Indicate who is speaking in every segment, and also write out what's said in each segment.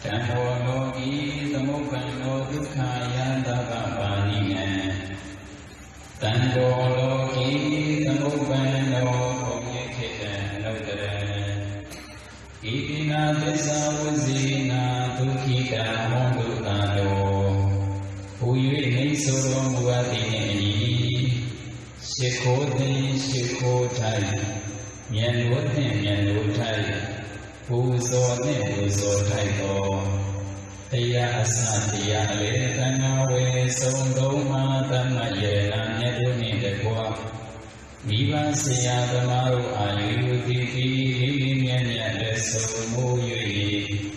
Speaker 1: Tamologi samukano dukhaya dabapaniya Tandologi samukano omyekita nodara Itina tisa wazina dukhita mondukado Uyue nisoro muadini Shikotin shikotai Myanwotin myanwotai Uzo ne uzo taito Taya asatiya le tanawe sondoma tamayela nyaduni dekwa Miva siya tamaru ayuditi nyanya deso muyui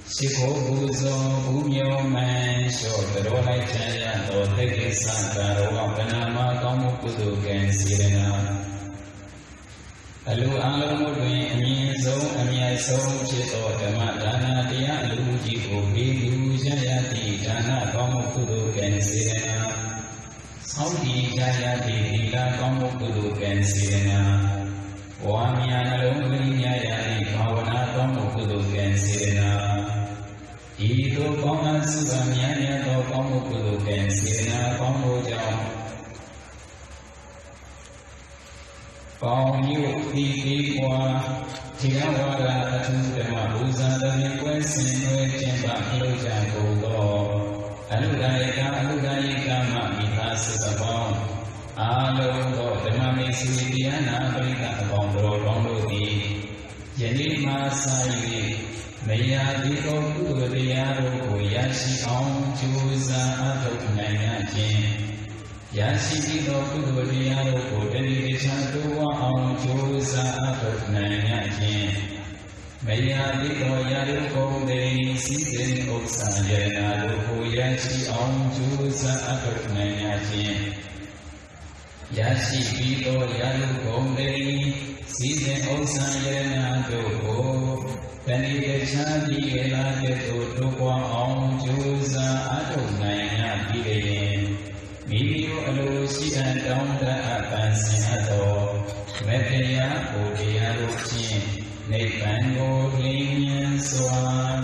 Speaker 1: Shiko uzo bumyo man shodro hai chaya to teke sankaro apanama kamukudu kensirena Alu alamu duen amyai song chito dhamma dana tiya alu jiho bidu jayati dana kamukudu kensirena Saudi jayati dila kamukudu kensirena Wamya nalung vinyayati bhavana kamukudu kensirena Ito konga subhamyanya to kamukudu kensirena kamujam Phong yu ti ti qua Thia wala atu dhamma buza dhamma quay sinh nuôi trên bạc lưu tràng cổ gò Aludayika ma mitha sisa phong Alo go dhamma me suvidiyana parita phong bro phong đô ti Yani ma sa yu Maya di ko kudu diya ro ko yashi ong chu sa atuk naya jen Yashi kito kudu diya ro ko dani dicha tuwa ong chu sa atuk naya jen Maya di ko yaro ko dani si jen oksa yana ro ko yashi ong chu sa atuk naya jen Yashi kito yaro ko dani si jen oksa yana ro ko dani dicha diya ro tuwa ong chu sa atuk naya jen Mimiyo alo sidan daunda apan sinato Medaya bodaya rochin Nipan go linyan swa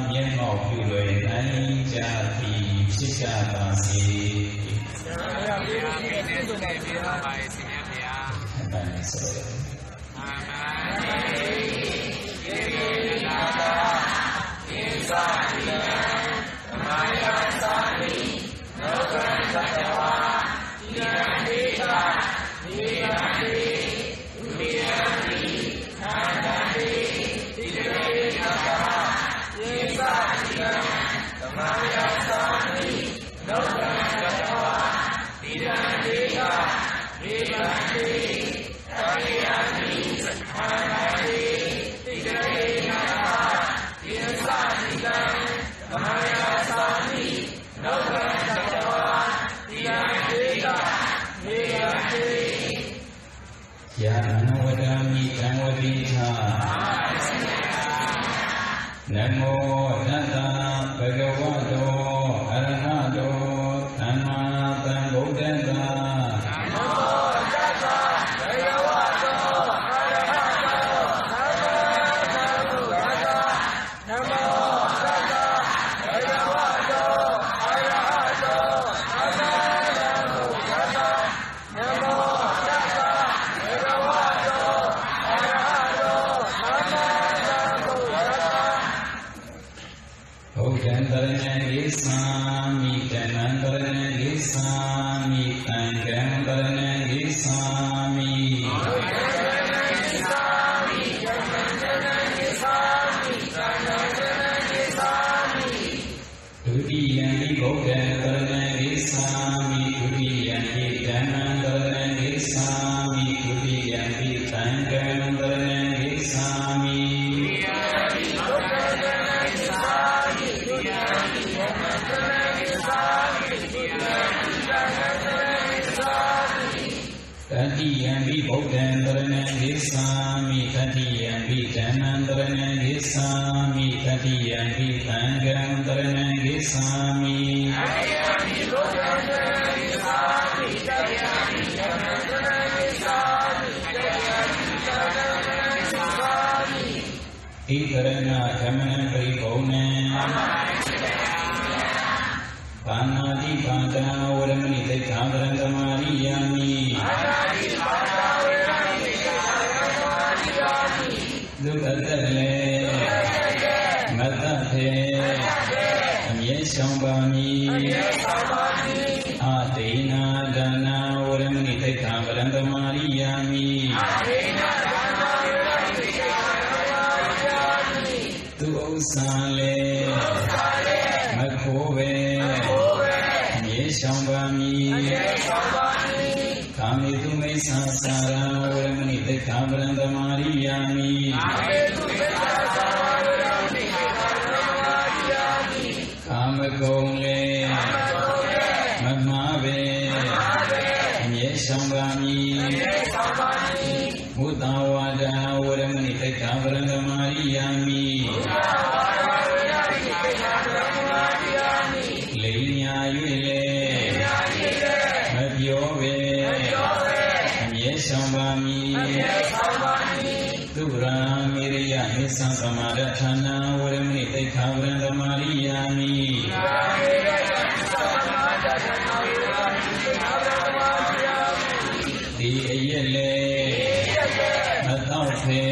Speaker 1: Myanmao pyuloi nai jati Chika basi Namo Tata Bhagavato Arahato Dhamma Sambuddhassa Namo Tata Bhagavato Arahato Dhamma Sambuddhassa Namo Tata Bhagavato Arahato Dhamma Sambuddhassa Namo Tata Bhagavato Arahato Dhamma Sami Tanantarana Gisami Tangantarana Gisami Tudiyani Bodhantarana Gisami Tudiyani Tanantarana Gisami Tudiyani Tangantarana Gisami Tatiyampi Bodhantarana Gisami Tatiyampi Dhammantarana Gisami Tatiyampi Tangantarana Gisami mi Ikarana kamana paripone Panati pata uramani tekhavaranga mariyami Dukatale Matate Amyeshambami Atena dana uramani tekhavaranga mariyami Sale Makove Yeshambami Kami Tume Sasara Uramani Tekhavaranga Mariyami Kamakole Magmave Yeshambami Mutawada Uramani Tekhavaranga Mariyami Dura Miriya Nisa Samaratana Uramani Tekhavaranga Mariyami Di Ayele Ataupe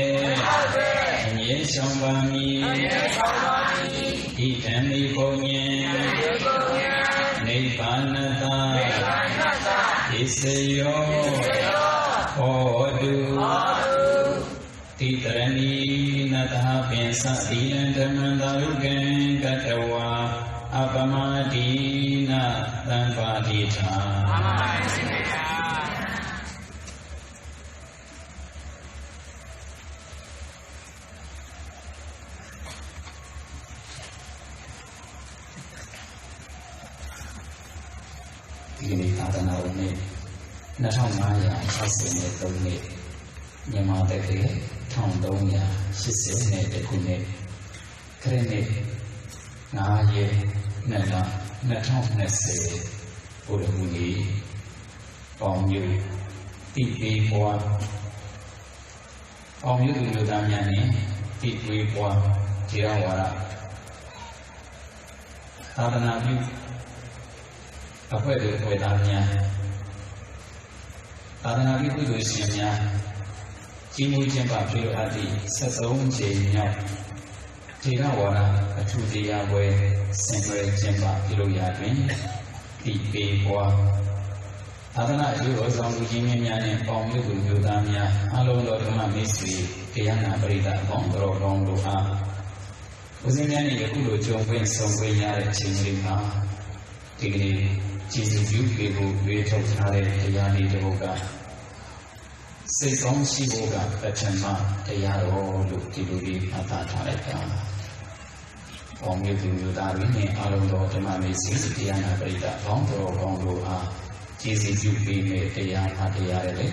Speaker 1: Yeshambami Itani Ponye Nipanata Isayo Odu Titarani Nataha Pensa Dilandamandarugan Katawa Apamadina Tanpadita Ini Tadana Uni Natamaya Hasene Tone Yamadeke Tandonia Shisene Kune Krene Naye Nana Natam Nese Urahuni Pomyu Tipi Boa Pomyu Yudamyani Tipi Boa Tirawara Tadana View Apa itu kebedaannya? Karena itu dosennya, Jimu Jempa Pilo Adi, Sesong Jenya, Tira Wara, Atudia Boy, Sembre Jempa Pilo Yadwin, Tipe Boa. Karena itu orang ujinya ni, Om itu judamnya, Halo Lorma Misri, Kiana Berita Kontrol Rong Doa. Ujinya ni aku lojong Songwenya Cimrima, Tigri. Jesus people we talk about Yani Devoga. Say some Shivoga, Pachama, Tayaro, Luktibugi, Atatareka. Om you do that in Alonso Tamami, Diana Brita, Longro, Longo, Jesus you be made Tayana Tayare.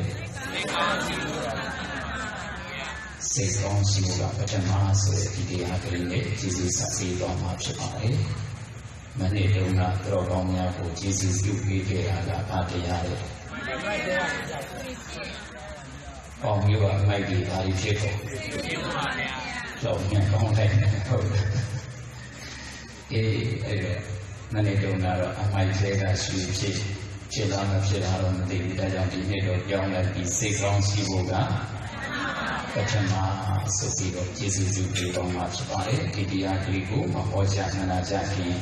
Speaker 1: Say some Shivoga, Pachama, so Idia Green, Jesus succeed on Machapare. Many do not throw on Yaku, Jesus, you be here at Patayare. Oh, you are maybe very people. So, many do not, I might say that she Chilana Chilaron, the Dayan, young and be 6 on Shivoga. Pachama, so Jesus, you be on much by it, Tidia Grigu, Mahoja, Nanajaki.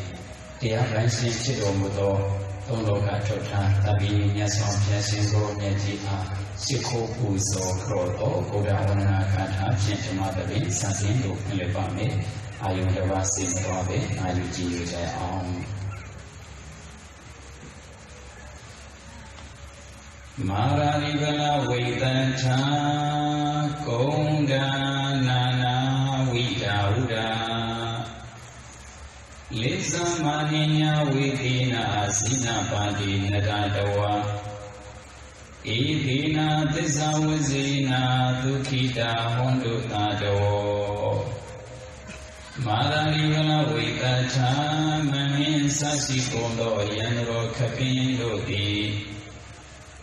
Speaker 1: Dia ransin chido mudo, Tologa Tota, Tabi, Yason, Yasingo, Yajiha, Siko, Uso, Kroto, Koda, Wana, Kata, Chintamadabi, Sasingo, Lebame, Ayudavasi, Rabe, Ayuji, Mararivana Vedanta, Konda, Nana, Vidauda. Lisa Maninya Vidina Sina Padi Nadadawa Idina Tisawazina Dukita Hondu Nadawo Madhavivana Vitacha Manin Sashi Kondo Yanro Kapin Dodi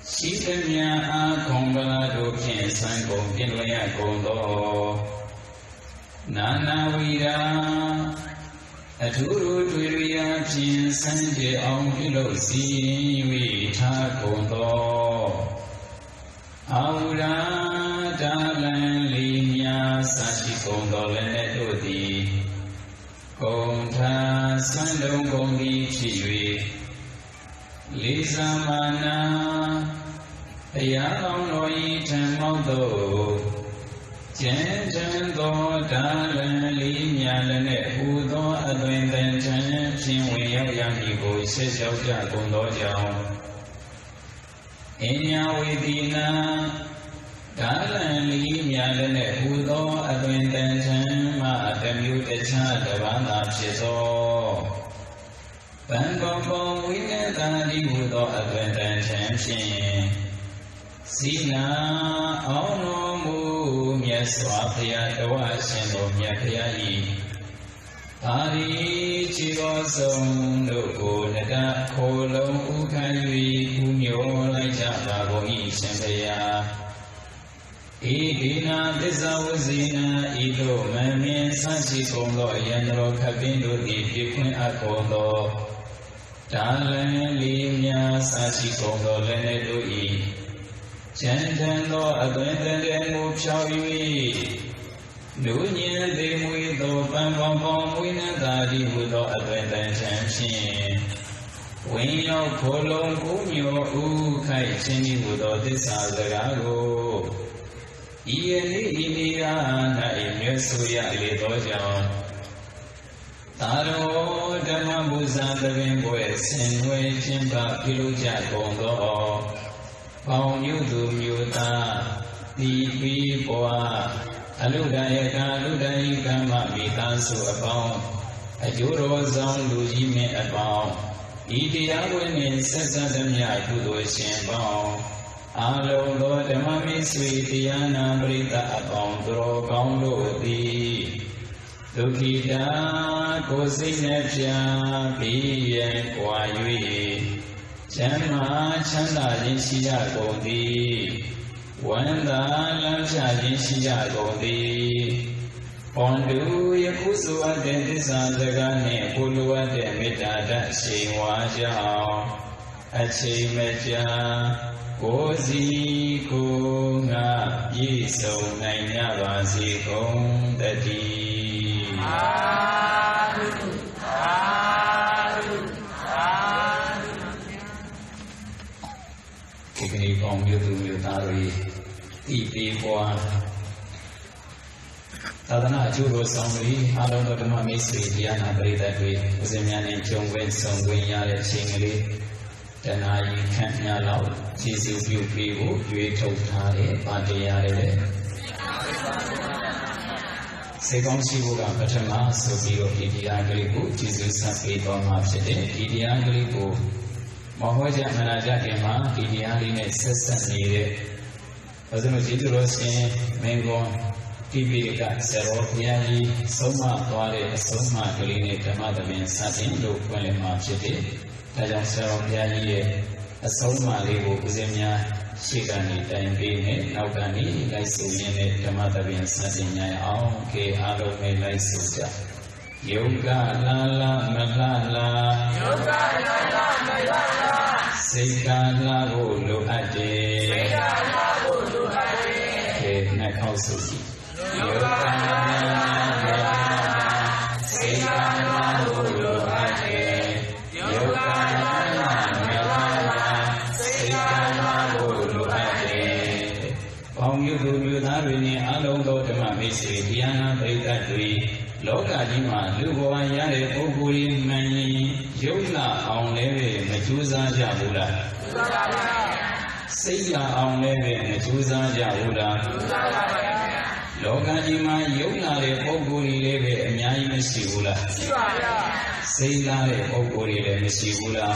Speaker 1: Shitamya Kombala Dokin Sanko Kinwaya Kondo Nana Vida Aturu Turia Chin Sanje Aukilo Si Vita Kondo Aura Dalan Linya Sashi Kondo Lenedodi Konta Sandong Gondi Chiwi Lisa Mana Ayalong Loi Tamodo Jen Jen Do Dalan Linya Lene Udo Adwendan Jen Chinwe Yang Ibu Sesau Jakun Do Jao Enya Vidina Dalan Linya Lene Udo Adwendan Jen Ma Ademu Techa Devana Chizo Bangkong Wineta Di Udo Adwendan Jen Shin Sina Ono Mu Myaswapya Dewa Shendo Myapyayi Ari Chigo Song Loko Neda Kolong Ukayi Kunyo Laija Babo Ishambaya Idina Dizawazina Ido Mamin Sachi Kondo Yanro Kabindo Dipikun Akondo Dalan Linya Sachi Kondo Lenedo I Chandando Adwendan Mu Chawi Dunyan De Muido Bambam Wina Dadi Udo Adwendan Chanshin Winyo Kolong Kunyo Ukai Chini Udo Disazagago Ieni Iniana Imyesuya Lidojan Taro Dhamma Buzandavin Boy Senwe Chimba Piluja Kondo Pao Yudu Yuta Dipi Boa Aludayaka Ludayika Mamitansu Abon Ajuro Zong Luji Me Abon Idia Winin Sasadamya Kudo Shimbon Alo Lo Dhamami Switiana Brita Abon Dro Kondo Di Dukida Kosinepya Piyen Kwa Yui Chama Chanda Jinshiya Gondi Wanda Lamsha Jinshiya Gondi Pondu Yakusu Adentisa Zagane Pulu Ademita Shiwa Jao Achi Meja Kozi Kunga Yiso Nanya Vasi Kong Dati Kikini Kong Yudu Yutari Tipi Boa Tadana Juro Songri Adono Dhamma Misri Diana Brita Dwi Uzimyani Chongwen Songwen Yare Chingri Danayi Kanya Lao Jisu Piu Yue Tok Thare Padiyare Sekong Shivuga Patama Sobiro Idiya Galipu Jisu Sakri Doma Pshite Idiya Galipu Mahoja Manaja Dema Idiya Line Sessa Nire Azano Jitu Rosin Mengon Tibirika Sero Yayi Soma Tware Soma Galine Dhamma Dhamin Satin Lo Kwalema Pshite Tajam Sero Yayi Soma Libu Uzemya Shikani Taimbi Naukani Laisu Yene Dhamma Dhamin Satin Nyaya Aung Ke Alo Me Laisu Ja Yoga Lala Malala Yoga Lala Malala Seika Labo Lo Ade Seika Labo Lo Ade Ke Nakau Suji Yoga Lala Malala Seika Labo Lo Ade Yoga Lala Malala Seika Labo Lo Ade Pong Yudu Yudharini Alo Do Dhamma Misri Diana Brita Dwi Loka Jima Luboa Yare Oguri Mani Yola Aung Leve Majuza Jabula Seya Aung Leve Majuza Jabula Loka Jima Yola Le Oguri Leve Amyai Mashibula Seya Le Oguri Le Mashibula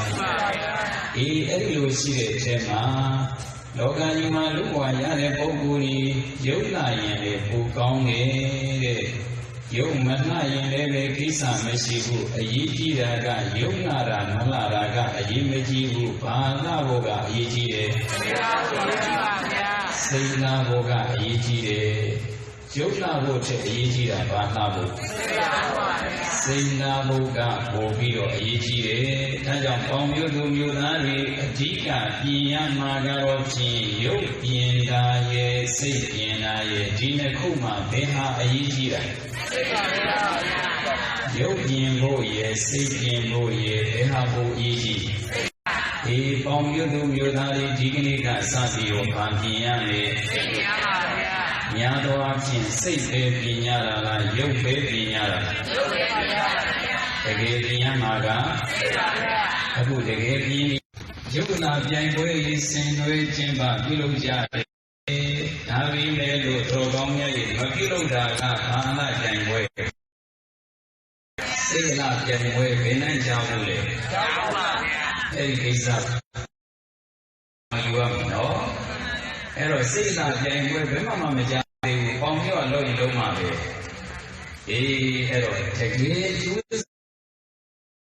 Speaker 1: Elo Shire Tema Loka Jima Luboa Yare Oguri Yola Yare Pukong Yau mana yang lele kisah mesibu, ayiji raga, yau nara raga, ayi mejibu, bana boga ayiji de, sena boga ayiji de, yau na boga ayiji da bana boga, sena boga bogiro ayiji de, tajam pamyu dumyu nari, jika pian magaropi, yau pienda ye, sei pienda ye, jine kuma beha ayiji da. Yau pian bo ye, sei pian bo ye, beha bo ayiji. E pamyu dumyu nari, jikini ka sabi o pampian ye. Nyado apian sei be pinyara la, yau be pinyara. Dege pian maga, aku dege pian. Yau na pian bo ye, senwe jemba kilo jare. Nabi melu trogongnya ye, makilo daga kana pian bo ye. Sei na pian bo ye, benan jamu le. Ei kisa. Ayuam no. Ero sei na pian bo ye, bema meja. Phong yo lo yi lo ma be. Ero dege ju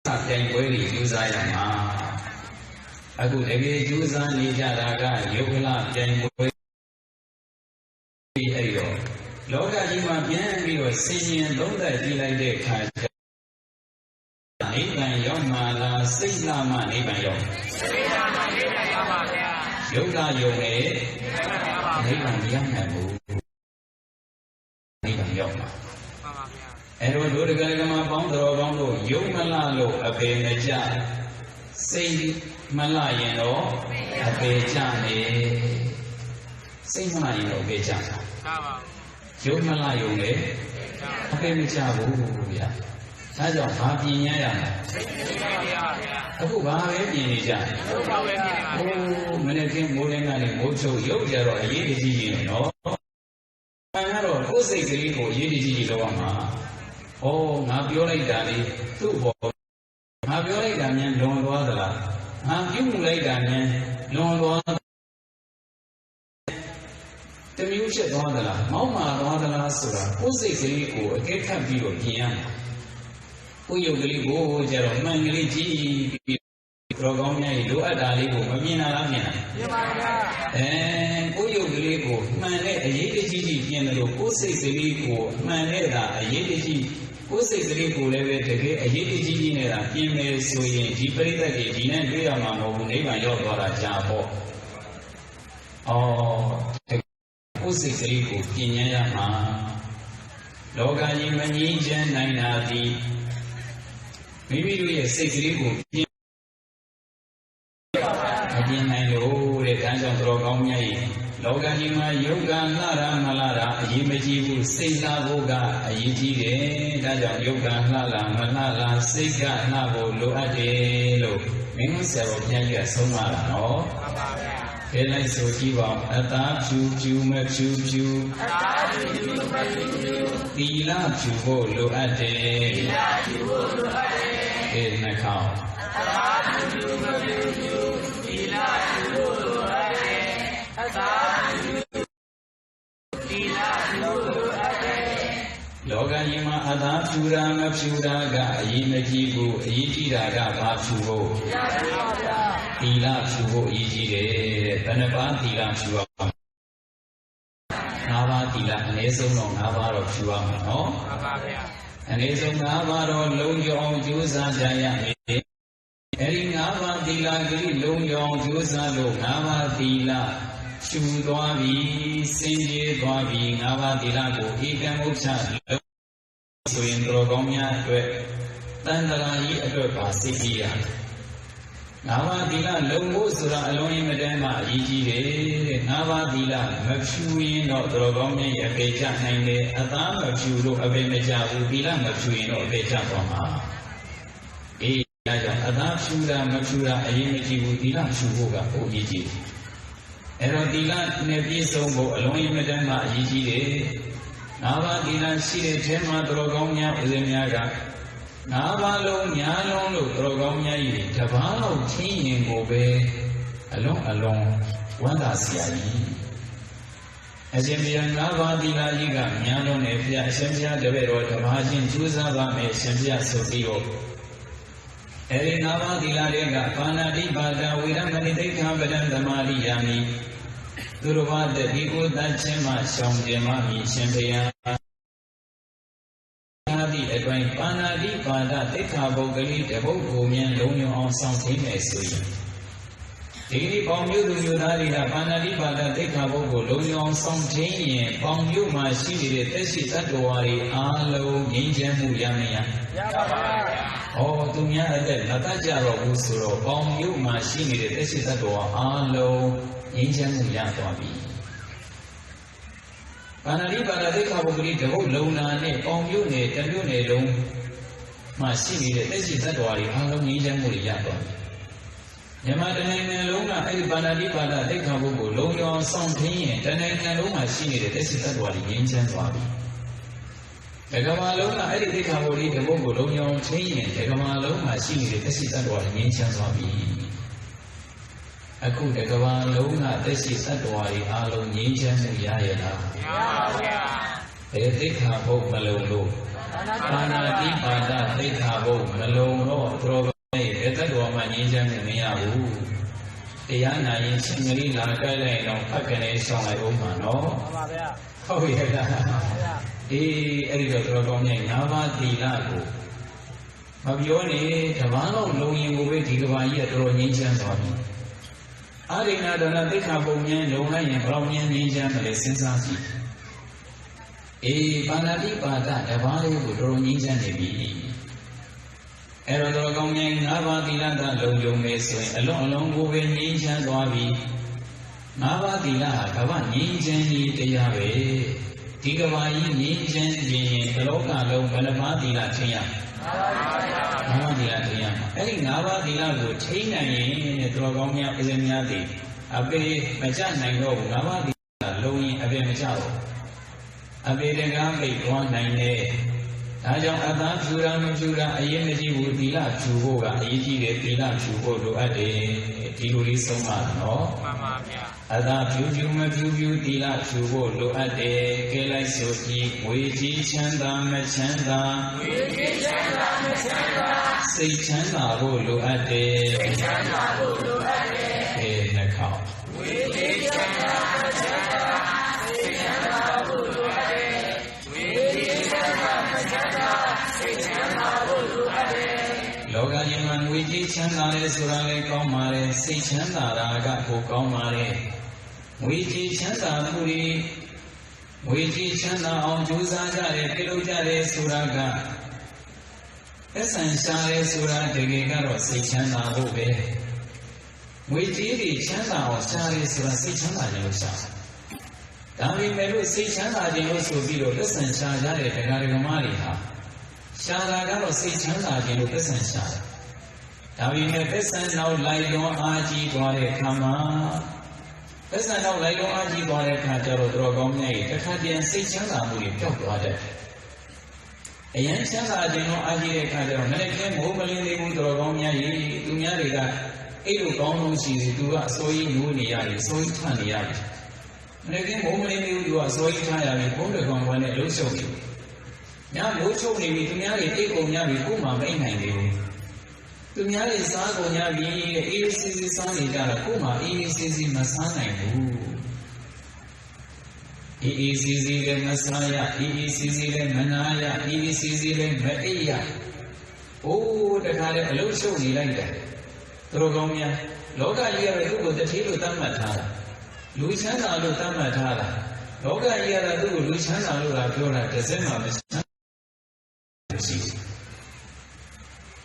Speaker 1: sa pian bo ye ju sa ya ma. Aku dege ju sa ni ja da ga yogala pian bo ye. Ayo, loga ji ma pian pi lo sin yin long dai ji lai de kha nibbān yauk ma la sei la ma nibbān yauk. Sei la ma nibbān yauk pa bhya. Yoga yauk ne nibbān yauk nahi bu. Nibbān yauk ma.မှန်ပါဗျာ. အဲ့တော့ဒုဒကကမပေါင်းတော်ကောင်းတို့ယုံမလလို့အပေမကြစိတ်မလရင်တော့အပေကြနေစိတ်မလရင်တော့အပေကြတာမှန်ပါယုံမလယုံလေအပေမကြဘူးဗျာဒါကြောင့်ဘာပြင်ရရမလဲစိတ်ပြင်ရပါဗျာအခုဘာပဲပြင်နေကြဟုတ်ပါပဲပြင်ပါဗျာမနေ့ကမိုးလင်းကနေမိုးချုပ်ရုပ်ကြတော့အရေးတကြီးကြီးနော်အဲ့တော့ကိုယ်စိတ်ကလေးကိုအရေးတကြီးကြီးလောက်ရမှာဩငါပြောလိုက်တာလေသူ့ဘောငါပြောလိုက်တာမြန်လွန်သွားသလားငါပြုမှုလိုက်တာမြန်လွန်သွားတမျိုးဖြစ်သွားသလားမောက်မာသွားသလားဆိုတာကိုယ်စိတ်ကလေးကိုအကဲခတ်ပြီးတော့ပြင်ရမှာကိုယ်ရုပ်ကလေးကိုကြတော့မှန်ကလေးကြည့်ပြီးတော်ကောင်းများကြီးလိုအပ်တာလေးကိုမမြင်တာလားမြင်တာမြင်ပါဗျာကိုယ်ရုပ်ကလေးကိုမှန်တဲ့အရေးတကြီးကြီးပြင်တယ်လို့ကိုယ်စိတ်ကလေးကိုမှန်တဲ့တာအရေးတကြီးကိုယ်စိတ်ကလေးကိုလည်းပဲတကယ်အရေးတကြီးကြီးနဲ့တာပြင်မယ်ဆိုရင်ဒီပရိသတ်ကြီးဒီနဲ့တွေ့ရမှာမဟုတ်ဘူးနိဗ္ဗာန်ရောက်သွားတာကြာပေါ့ကိုယ်စိတ်ကလေးကိုပြင်ရမှာလောကကြီးမငြိမ်းချမ်းနိုင်တာဒီမိမိတို့ရဲ့စိတ်ကလေးကိုပြင်နိုင်လို့တဲ့ဒါကြောင့်တော်ကောင်းမြတ်ကြီးလောကကြီးမှာယုတ်ကလှတာမလှတာအရေးမကြီးဘူးစိတ်လှဖို့ကအရေးကြီးတယ်ဒါကြောင့်ယုတ်ကလှလာမလှလာစိတ်ကလှဖို့လိုအပ်တယ်လို့မင်းဆရာတော်ဘုရားကြီးကဆုံးမတာနော်မှန်ပါဗျာခဲလိုက်ဆိုကြည့်ပါအသာဖြူဖြူမဖြူဖြူအသာဖြူဖြူမဖြူဖြူသီလဖြူဖို့လိုအပ်တယ်သီလဖြူဖို့လိုအပ်တယ်နှခေါင်းအသာဖြူဖြူမဖြူဖြူသီလဖြူဖို့လိုအပ်တယ်အသာဖြူသီလဖြူဖို့လိုအပ်တယ်လောကကြီးမှာအသာဖြူတာမဖြူတာကအရေးမကြီးဘူးအရေးကြီးတာကဘာဖြူဖို့သီလဖြူဖို့အရေးကြီးတယ်တဲ့ဘယ်နှပါးသီလဖြူအောင်၅ပါးသီလအနည်းဆုံးတော့၅ပါးတော့ဖြူရမှာနော်မှန်ပါဗျာအနည်းဆုံး၅ပါးတော့လုံးကျော်အောင်ကြိုးစားကြရမယ်အဲဒီ၅ပါးသီလကြီးလုံးကျော်အောင်ကြိုးစားလို့၅ပါးသီလရှုသွားပြီစင်ကြယ်သွားပြီ၅ပါးသီလကိုဧကံမုဋ္ဌလုံးဆိုရင်တော်ကောင်းများအတွက်တန်တရာကြီးအတွက်ပါစိတ်ကြီးရ၅ပါးသီလလုံးဖို့ဆိုတာအလုံးကြီးမတန်းမှအရေးကြီးတယ်တဲ့၅ပါးသီလမဖြူရင်တော့တော်ကောင်းများရဲ့အပေချနိုင်တယ်အသားမဖြူလို့အပေမချဘူးသီလမဖြူရင်တော့အပေချသွားမှာအေးဒါကြောင့်အသားဖြူတာမဖြူတာအရေးမကြီးဘူးသီလဖြူဖို့ကပိုအရေးကြီးတယ်အဲ့တော့သီလနဲ့ပြည့်စုံဖို့အလုံးကြီးမတန်းမှအရေးကြီးတယ်၅ပါးသီလရှိတဲ့ထဲမှာတော်ကောင်းများဥစဉ်များက၅ပါးလုံးညာလုံးလို့တော်ကောင်းများကြီးတပါးလောက်ချင်းရင်ကိုပဲအလုံးဝမ်းသာစရာကြီး အရှင်ဘုရား၅ပါးသီလကြီးကများလုံးနဲ့ဘုရားအရှင်ဘုရားတပည့်တော်ဓမ္မချင်းကျူးစားပါမယ်အရှင်ဘုရားဆိုပြီးတော့အဲဒီ၅ပါးသီလတွေကပါဏာတိပါဒဝေရမဏိသိက္ခာပဒံသမာရိယာမိသူတော်ဘာတတိကိုတတ်ခြင်းမှရှောင်ကျင်မှမိရှင်ဘုရားဒီအတွင်းပါဏာတိပါဒသိက္ခာပုဂ္ဂလိတပုဂ္ဂိုလ်များလုံးဝအောင်ဆောင်သိမယ်ဆိုရင်ဒီနေ့ပေါင်မျိုးသူမျိုးသားတွေကပါဏာတိပါဒသိက္ခာပုဂ္ဂိုလ်လုံးဝအောင်ဆောင်သိရင်ပေါင်မျိုးမှာရှိနေတဲ့သက်ရှိတ attva တွေအားလုံးငြိမ်းချမ်းမှုရမရပါဗျာ။ဩသူများအသက်မတတ်ကြတော့ဘူးဆိုတော့ပေါင်မျိုးမှာရှိနေတဲ့သက်ရှိတ attva အားလုံးငြိမ်းချမ်းမှုရသွားပြီ။ပါဏာတိပါဒသိက္ခာပုဂ္ဂလိတပုဂ္ဂိုလ်လုံးနာနဲ့ပေါင်မျိုးနဲ့တမျိုးနဲ့လုံးမှာရှိနေတဲ့သက်ရှိတ attva တွေအားလုံးငြိမ်းချမ်းမှုရသွားပြီ။မြန်မာတနိုင်ငံလုံးကအဲ့ဒီပါဏာတိပါဒသိက္ခာပုဂ္ဂိုလ်လုံးရောဆောင်ထင်းရင်တနိုင်ငံလုံးမှာရှိနေတဲ့သက်ရှိတ attva တွေငြိမ်းချမ်းသွားပြီ။ဒကမာလုံးကအဲ့ဒီသိက္ခာပုဂ္ဂိုလ်ဒီပုဂ္ဂိုလ်လုံးရောထင်းရင်ဒကမာလုံးမှာရှိနေတဲ့သက်ရှိတ attva တွေငြိမ်းချမ်းသွားပြီ။အခုတကဘာလုံးကသက်ရှိတ attva တွေအားလုံးငြိမ်းချမ်းမှုရရဲ့လားမရပါဘူးဗျာ။ဘယ်သိက္ခာပုဂ္ဂိုလ်မလုံးလို့ပါဏာတိပါဒသိက္ခာပုဂ္ဂိုလ်မလုံးတော့သူတော်ဘယ်တ attva မှငြိမ်းချမ်းမှုမရဘူး။တရားနာရင်ရှင်ကလေးလာကြိုက်လိုက်တော့ဖတ်ကနေရှောင်းလိုက်ဦးမှာနော်။မှန်ပါဗျာ။ဟုတ်ရဲ့လား။မှန်ပါဗျာ။အေးအဲ့ဒီတော့သူတော်ကောင်းများ၅ပါးသီလကိုမပြောနေတပန်းလုံးလုံးရင်ကိုပဲဒီကဘာကြီးကတော်တော်ငြိမ်းချမ်းသွားပြီ။အာရိဏဒနာသိက္ခာပုံဉ္ဇလုံးလိုက်ရင်ဘယ်လောက်ဉာဏ်ငြိမ်းချမ်းမလဲစဉ်းစားကြည့်။အေးပါဏာတိပါဒတပန်းလေးကိုတော်တော်ငြိမ်းချမ်းနေပြီ။အဲ့တော့တော်ကောင်းများ၅ပါးသီလကလုံယုံနေဆိုရင်အလုံးအလုံးကိုပဲငြိမ်းချမ်းသွားပြီ။၅ပါးသီလဟာကမ္ဘာငြိမ်းချမ်းကြီးတရားပဲ။ဒီကမ္ဘာကြီးငြိမ်းချမ်းခြင်းတလောကလုံးဘယ်နှပါးသီလထင်ရ၅ပါးသီလထင်ရအဲ့ဒီ၅ပါးသီလကိုထိန်းနိုင်ရင်တဲ့တော်ကောင်းများအစဉ်များသည်အပေမကြနိုင်တော့ဘူး၅ပါးသီလလုံးရင်အပေမကြတော့အပေတကားမိတ်သွားနိုင်တယ်ဒါကြောင့်အသာဖြူတာမဖြူတာအရေးမကြီးဘူးသီလဖြူဖို့ကအရေးကြီးတယ်သီလဖြူဖို့လိုအပ်တယ်ဒီလိုလေးဆုံးပါနော်မှန်ပါဗျာအသာဖြူဖြူမဖြူဖြူသီလဖြူဖို့လိုအပ်တယ်ကဲလိုက်ဆိုပြီးငွေကြီးချမ်းသာမချမ်းသာငွေကြီးချမ်းသာမချမ်းသာစိတ်ချမ်းသာဖို့လိုအပ်တယ်စိတ်ချမ်းသာဖို့လိုအပ်တယ်နှခေါင်းငွေကြီးချမ်းသာမချမ်းသာစိတ်ချမ်းသာဖို့လိုအပ်တယ်ငွေကြီးချမ်းသာမချမ်းသာစိတ်ချမ်းသာဖို့လိုအပ်တယ်လောကကြီးမှာငွေကြီးချမ်းသာတယ်ဆိုတာလည်းကောင်းပါတယ်စိတ်ချမ်းသာတာကကိုကောင်းပါတယ်ငွေကြီးချမ်းသာမှုတွေငွေကြီးချမ်းသာအောင်ကြိုးစားကြတယ်ပြုလုပ်ကြတယ်ဆိုတာကသက်ဆိုင်ရှားတယ်ဆိုတာတကယ်ကတော့စိတ်ချမ်းသာဖို့ပဲငွေကြီးတွေချမ်းသာအောင်ရှားတယ်ဆိုတာစိတ်ချမ်းသာတယ်လို့ရှားဒါပေမဲ့လို့စိတ်ချမ်းသာခြင်းလို့ဆိုပြီးတော့သက်ဆိုင်ရှားကြတဲ့တရားဓမ္မတွေဟာရှားတာကတော့စိတ်ချမ်းသာခြင်းလို့သက်ဆိုင်ရှားတယ်ဒါပေမဲ့သက်ဆိုင်နောက်လိုက်လွန်အားကြီးသွားတဲ့အခါမှာသက်ဆိုင်နောက်လိုက်လွန်အားကြီးသွားတဲ့အခါကျတော့တော်ကောင်းမြတ်ရဲ့တစ်ခါတည်းစိတ်ချမ်းသာမှုတွေပျောက်သွားတယ်အရင်ချမ်းသာခြင်းတော့အားကြီးတဲ့အခါကျတော့မနေ့ကမိုးမလင်းသေးဘူးတော်ကောင်းမြတ်ရဲ့သူများတွေကအဲ့လိုကောင်းလို့ရှိရင်သူကအစိုးရညိုးနေရတယ်အစိုးရထနေရတယ်မနေ့ကမိုးမလင်းသေးဘူးသူကအစိုးရထားရတယ်ဘုံတော်ကောင်နဲ့လှုပ်ရှုပ်နေညမိုးချုပ်နေပြီသူများတွေအိတ်ကုန်များပြီကိုယ်မှမအိမ်နိုင်သေးဘူးသူများတွေစားကုန်များပြီအေးစီစီစားနေကြတာကိုယ်မှအေးစီစီမစားနိုင်ဘူးအေးစီစီလည်းမစားရအေးစီစီလည်းမနာရအေးစီစီလည်းမအိပ်ရအိုးတခါလေအလုံးရှုပ်နေလိုက်တယ်သူတို့ကောင်းများလောကကြီးကတော့သူ့ကိုတတိလို့သတ်မှတ်ထားတာလူချမ်းသာလို့သတ်မှတ်ထားတာလောကကြီးကတော့သူ့ကိုလူချမ်းသာလို့လာပြောတာတစ်စက်မှမရှိ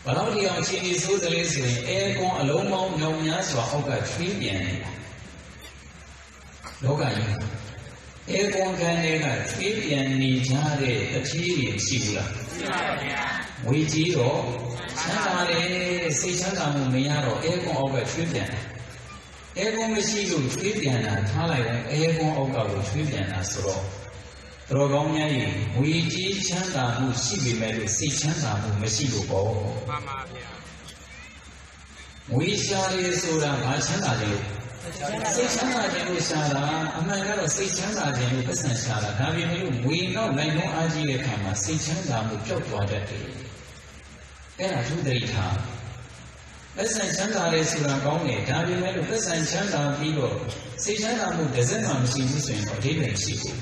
Speaker 1: ဘလောက်ဒီအောင်ရှင်ကြီးဆိုးကလေးဆိုရင်အဲကွန်အလုံးပေါင်းမြောင်များစွာအောက်ကထွေးပြန်နေတာလောကကြီးအဲကွန်ခံတွေကထွေးပြန်နေကြတဲ့တတိတွေရှိဘူးလားရှိပါပါဗျာငွေကြီးတော့ချမ်းသာတယ်စိတ်ချမ်းသာမှုမရတော့အဲကွန်အောက်ကထွေးပြန်အဲကွန်မရှိလို့ထွေးပြန်တာထားလိုက်ရင်အဲကွန်အောက်ကကိုထွေးပြန်တာဆိုတော့တော်ကောင်းများကြီးငွေကြီးချမ်းသာမှုရှိပေမဲ့လို့စိတ်ချမ်းသာမှုမရှိလို့ပေါ့မှန်ပါဗျာငွေရှားရဆိုတာဘာချမ်းသာလဲ စိတ်ချမ်းသာခြင်းလို့ရှာတာအမှန်ကတော့စိတ်ချမ်းသာခြင်းလို့ပတ်စံရှာတာဒါပေမဲ့လို့ဝေနောက်နိုင်နှုန်းအားကြီးတဲ့အခါမှာစိတ်ချမ်းသာမှုပျောက်သွားတတ်တယ်အဲ့ဒါသူတရိထားပတ်စံချမ်းသာတယ်ဆိုတာကောင်းတယ်ဒါပေမဲ့လို့ပတ်စံချမ်းသာပြီးတော့စိတ်ချမ်းသာမှုတစ်စက်မှမရှိဘူးဆိုရင်တော့အဓိပ္ပာယ်ရှိဘူး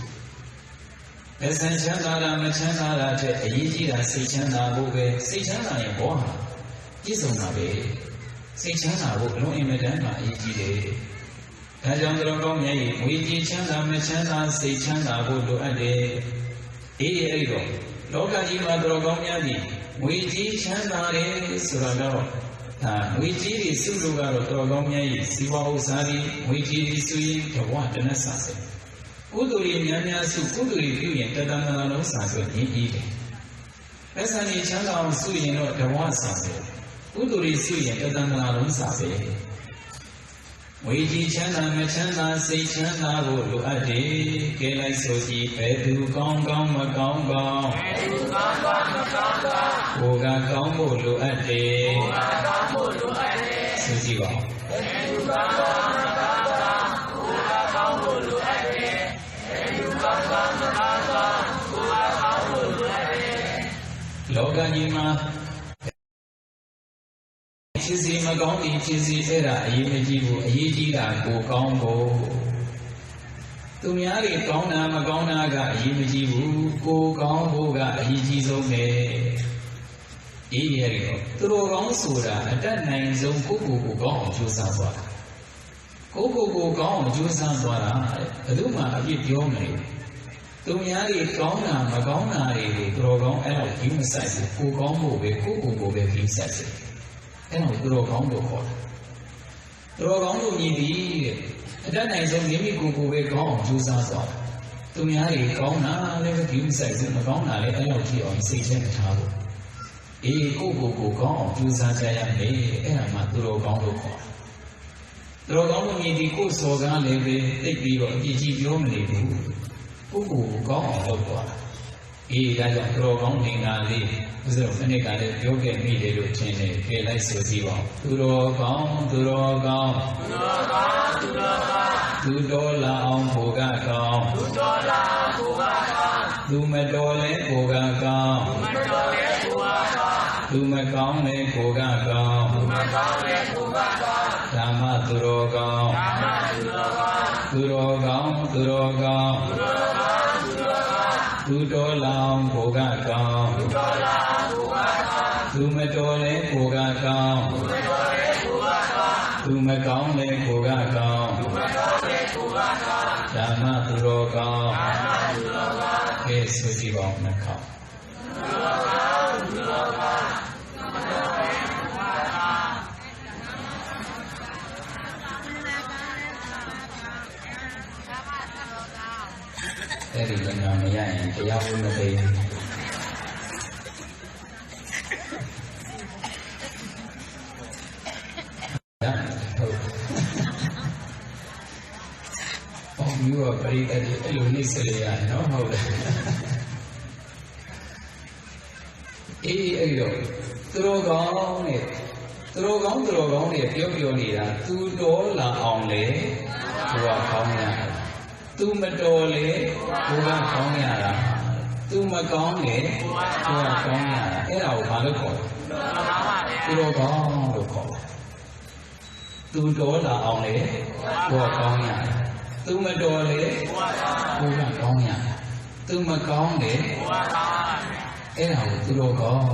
Speaker 1: ပတ်စံချမ်းသာတာမချမ်းသာတာတဲ့အရေးကြီးတာစိတ်ချမ်းသာဖို့ပဲစိတ်ချမ်းသာရင်ဘောဟာပြည့်စုံတာပဲစိတ်ချမ်းသာဖို့အလုံးအင်မတန်မှအရေးကြီးတယ်ဒါကြောင့်တော်ကောင်းမြတ်ကြီးဝိကြီးချမ်းသာမချမ်းသာစိတ်ချမ်းသာဖို့လိုအပ်တယ်အဲ့တော့လောကကြီးမှာတော်ကောင်းမြတ်ကြီးဝိကြီးချမ်းသာတယ်ဆိုတာတော့ဒါဝိကြီးတွေစုလို့ကတော့တော်ကောင်းမြတ်ကြီးဇီဝဥစ္စာတွေဝိကြီးတွေစုရင်ဘဝတနတ်ဆာစေကုသိုလ်တွေများများစုကုသိုလ်တွေပြုရင်တတမနာလုံးဆာဆိုရင်ကြီးတယ်လက်ဆံကြီးချမ်းသာအောင်စုရင်တော့ဘဝဆာစေကုသိုလ်တွေစုရင်တတမနာလုံးဆာစေဝိကြီးချမ်းသာမချမ်းသာစိတ်ချမ်းသာဖို့လိုအပ်တယ်ကဲလိုက်ဆိုကြည့်ဘယ်သူကောင်းကောင်းမကောင်းကောင်းဘယ်သူကောင်းကောင်းမကောင်းကောင်းကိုယ်ကကောင်းဖို့လိုအပ်တယ်ကိုယ်ကကောင်းဖို့လိုအပ်တယ်ဆိုကြည့်ပါဘယ်သူကောင်းကောင်းမကောင်းကောင်းကိုယ်ကကောင်းဖို့လိုအပ်တယ်ဘယ်သူကောင်းကောင်းမကောင်းကောင်းကိုယ်ကကောင်းဖို့လိုအပ်တယ်လောကကြီးမှာဖြစ်စီမကောင်းသည်ဖြစ်စီအဲ့ဒါအရေးမကြီးဘူးအရေးကြီးတာကိုကောင်းဖို့သူများတွေကောင်းတာမကောင်းတာကအရေးမကြီးဘူးကိုကောင်းဖို့ကအရေးကြီးဆုံးပဲအေးရတော့သူတို့ကောင်းဆိုတာအတတ်နိုင်ဆုံးကိုကောင်းအောင်ကြိုးစားသွားတာကိုကောင်းအောင်ကြိုးစားသွားတာဘယ်သူမှအပြစ်ပြောမနေသူများတွေကောင်းတာမကောင်းတာတွေကိုသူတို့ကောင်းအဲ့တော့ကြီးမဆိုင်ဘူးကိုကောင်းဖို့ပဲကိုပဲကြီးဆိုင်စေအဲ့တော့သူတော်ကောင်းလို့ခေါ်တယ်သူတော်ကောင်းလို့မြည်ပြီးတဲ့အတတ်နိုင်ဆုံးမိမိကိုယ်ပဲကောင်းအောင်ကြိုးစားသွားတယ်သူများတွေကောင်းတာလည်းဒီမဆိုင်ဘူးမကောင်းတာလည်းအဲ့လောက်ကြည့်အောင်စိတ်ထဲမထားဘူးအေးကိုကောင်းအောင်ကြိုးစားကြရမယ်အဲ့ဒါမှသူတော်ကောင်းလို့ခေါ်တယ်သူတော်ကောင်းလို့မြည်ပြီးကိုယ်စော်ကားလည်းပဲသိပြီးတော့အပြစ်ကြီးပြောမနေဘူးကိုကောင်းအောင်လုပ်သွားတာအေးဒါကြောင့်သူတော်ကောင်းနေငါလေးဥစ္စာခဏကလည်းပြောခဲ့မိတယ်လို့ထင်တယ်ကြည့်လိုက်ဆိုကြည့်ပါသူတော်ကောင်းသူတော်လာအောင်ဘုရားကောင်းသူမတော်လဲဘုရားကောင်းသူမကောင်းလဲဘုရားကောင်းဓမ္မသူတော်ကောင်းသူတော်ကောင်းသူတော်လာအောင်ဘုရားကောင်းသူမတော်လဲဘုရားကောင်းသူမကောင်းလဲဘုရားကောင်းဓမ္မသူတော်ကောင်းကဲဆိုကြည့်ပါဦးနှခေါင်းအဲ့ဒီလည်းမရရင်တရားဝင်မသိဘူးမျိုးကပရိသတ်တွေအဲ့လိုနှိမ့်ဆက်ရရနော်ဟုတ်တယ်အေးအဲ့တော့သူတော်ကောင်းနဲ့ပြောနေတာသူတော်လာအောင်လေဘုရားကောင်းရတာသူမတော်လေဘုရားကောင်းရတာသူမကောင်းလေဘုရားကောင်းရတာအဲ့ဒါကိုဘာလို့ခေါ်လဲသူတော်ကောင်းလို့ခေါ်တယ်သူတော်လာအောင်လေဘုရားကောင်းရတာသူမတော်လေဘုရားကောင်းရတာသူမကောင်းလေဘုရားကောင်းရအဲ့ဒါကိုသူတော်ကောင်း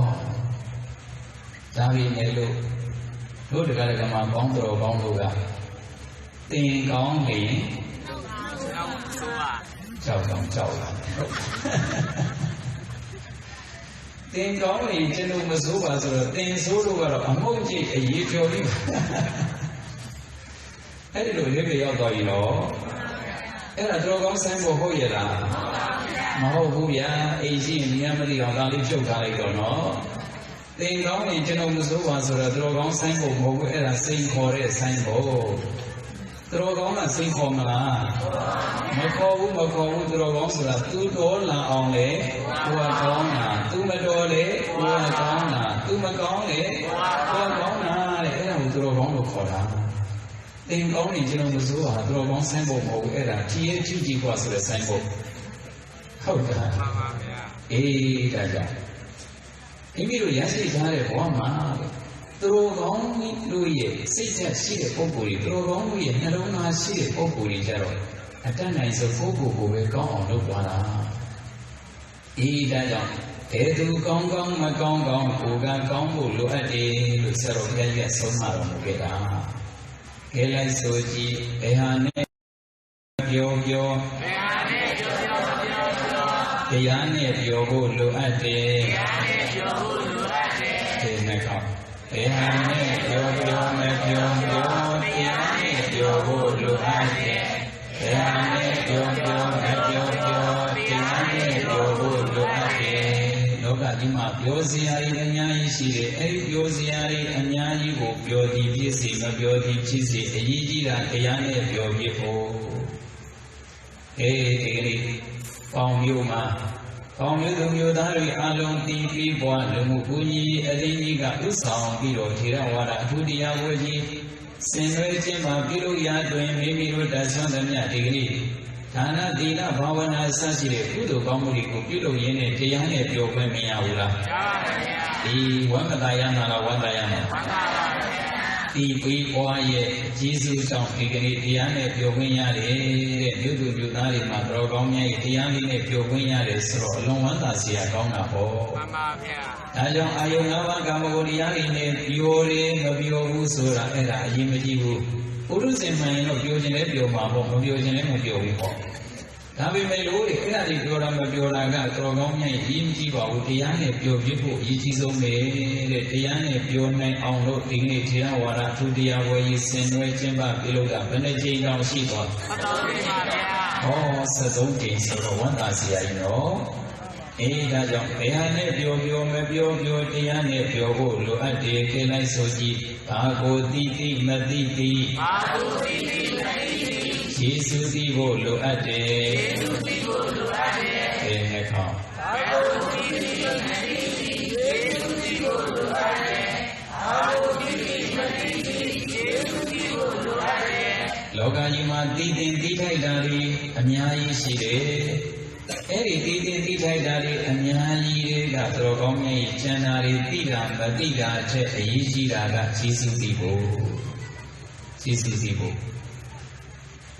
Speaker 1: ဒါပေမဲ့လို့တရားဓမ္မကောင်းတော်ကောင်းလို့ကသင်ကောင်းနေကြောက်လာသင်ကောင်းရင်ကျွန်တော်မစိုးပါဆိုတော့သင်ဆိုးလို့ကတော့အမုန်းကြီးအရေးပြောပြီးအဲ့ဒီလိုလေးတွေရောက်သွားပြီနော်အဲ့ဒါတော်ကောင်းဆိုင်ဖို့ဟုတ်ရလားမဟုတ်ဘူးဗျာအိမ်ရှိရင်မြန်မသိအောင်ဒါလေးဖြုတ်ထားလိုက်တော့နော်သင်ကောင်းရင်ကျွန်တော်မစိုးပါဆိုတော့တော်ကောင်းဆိုင်ဖို့မဟုတ်ဘူးအဲ့ဒါစိန်ခေါ်တဲ့ဆိုင်ဖို့တော်ကောင်းကစိန်ခေါ်မလားမခေါ်ဘူးသူတော်ကောင်းဆိုတာသူတော်လာအောင်လေကိုယ်ကောင်းတာသူမတော်လေကိုယ်ကောင်းတာသူမကောင်းလေကိုယ်ကောင်းတာတဲ့အဲ့ဒါကိုသူတော်ကောင်းလို့ခေါ်တာ Tình có nên chúng nó số à tôi có sang bộ mẫu ấy là chia chữ gì qua sự sang bộ không cả đại gia cái ví dụ giá trị giá để có mà tôi có đôi xây ra xí để phố bùi tôi có đôi nhà đâu mà xí để phố bùi ra rồi cái này số phố bùi có ở đâu qua là đại gia thế tu con mà con phụ ga con bùi lúa đi lúa sờ rồi cái sống mà rồi một cái đó cái này số gì cái hàng này biểu cái này biểu bùi lúa đi thế này không cái hàng này biểu cái này biểu bùi lúa đi cái này biểu cái này biểu bùi lúa đi Loka di ma pyo siyari anyayi shire, pyo siyari anyayi ko pyo di phisi, ma pyo di phisi, ayi ji da kaya ne pyo phit pho. Cái này, phong miêu mà, phong miêu tu miêu ta lui along ti phi bwa lu mu pu nhi, adin nhi ka út sòng pi ro thira wada thu diya wo ji, sin nwe chin ma pi ro ya twin mi mi ro da swan thamya cái này. Thana Dina Bhavana Sasire, Kudu Kamuri, Kudu Yene, Tiane, Pyope Miyaula. The Wamadayana, Wadayana. The P. Oye, Jesus of Pigani, Tiane, Pyopinyari, Yudu Yudari, Madrogomia, Tiane, Pyopinyari, so long one as he had gone up. Ayon Ayonava Gamoriani, Yori, Nobio Usura, Era, Yimajibu. Urus in my no using a pure marble, no using a pure report. Having made all the energy pure and pure laga, Trogonia, Yimjiba, Tiane, pure people, it is only the Tiane, pure night on road, dignity, water to the away, send way chamber below the Benedict on Shiva. Oh, so things of one as I know. Ada jong Tiane, pure, Tiane, pure, look at the Kelai Soji. Ago titi matiti, Jesus ibo lo ade, Ene kau. Loka yuma titi titai dari, anyayi sire. Eri titi titai dari, anyayi ga trogomnya ichanari tiga batiga che ayijira ga Jesus ibo.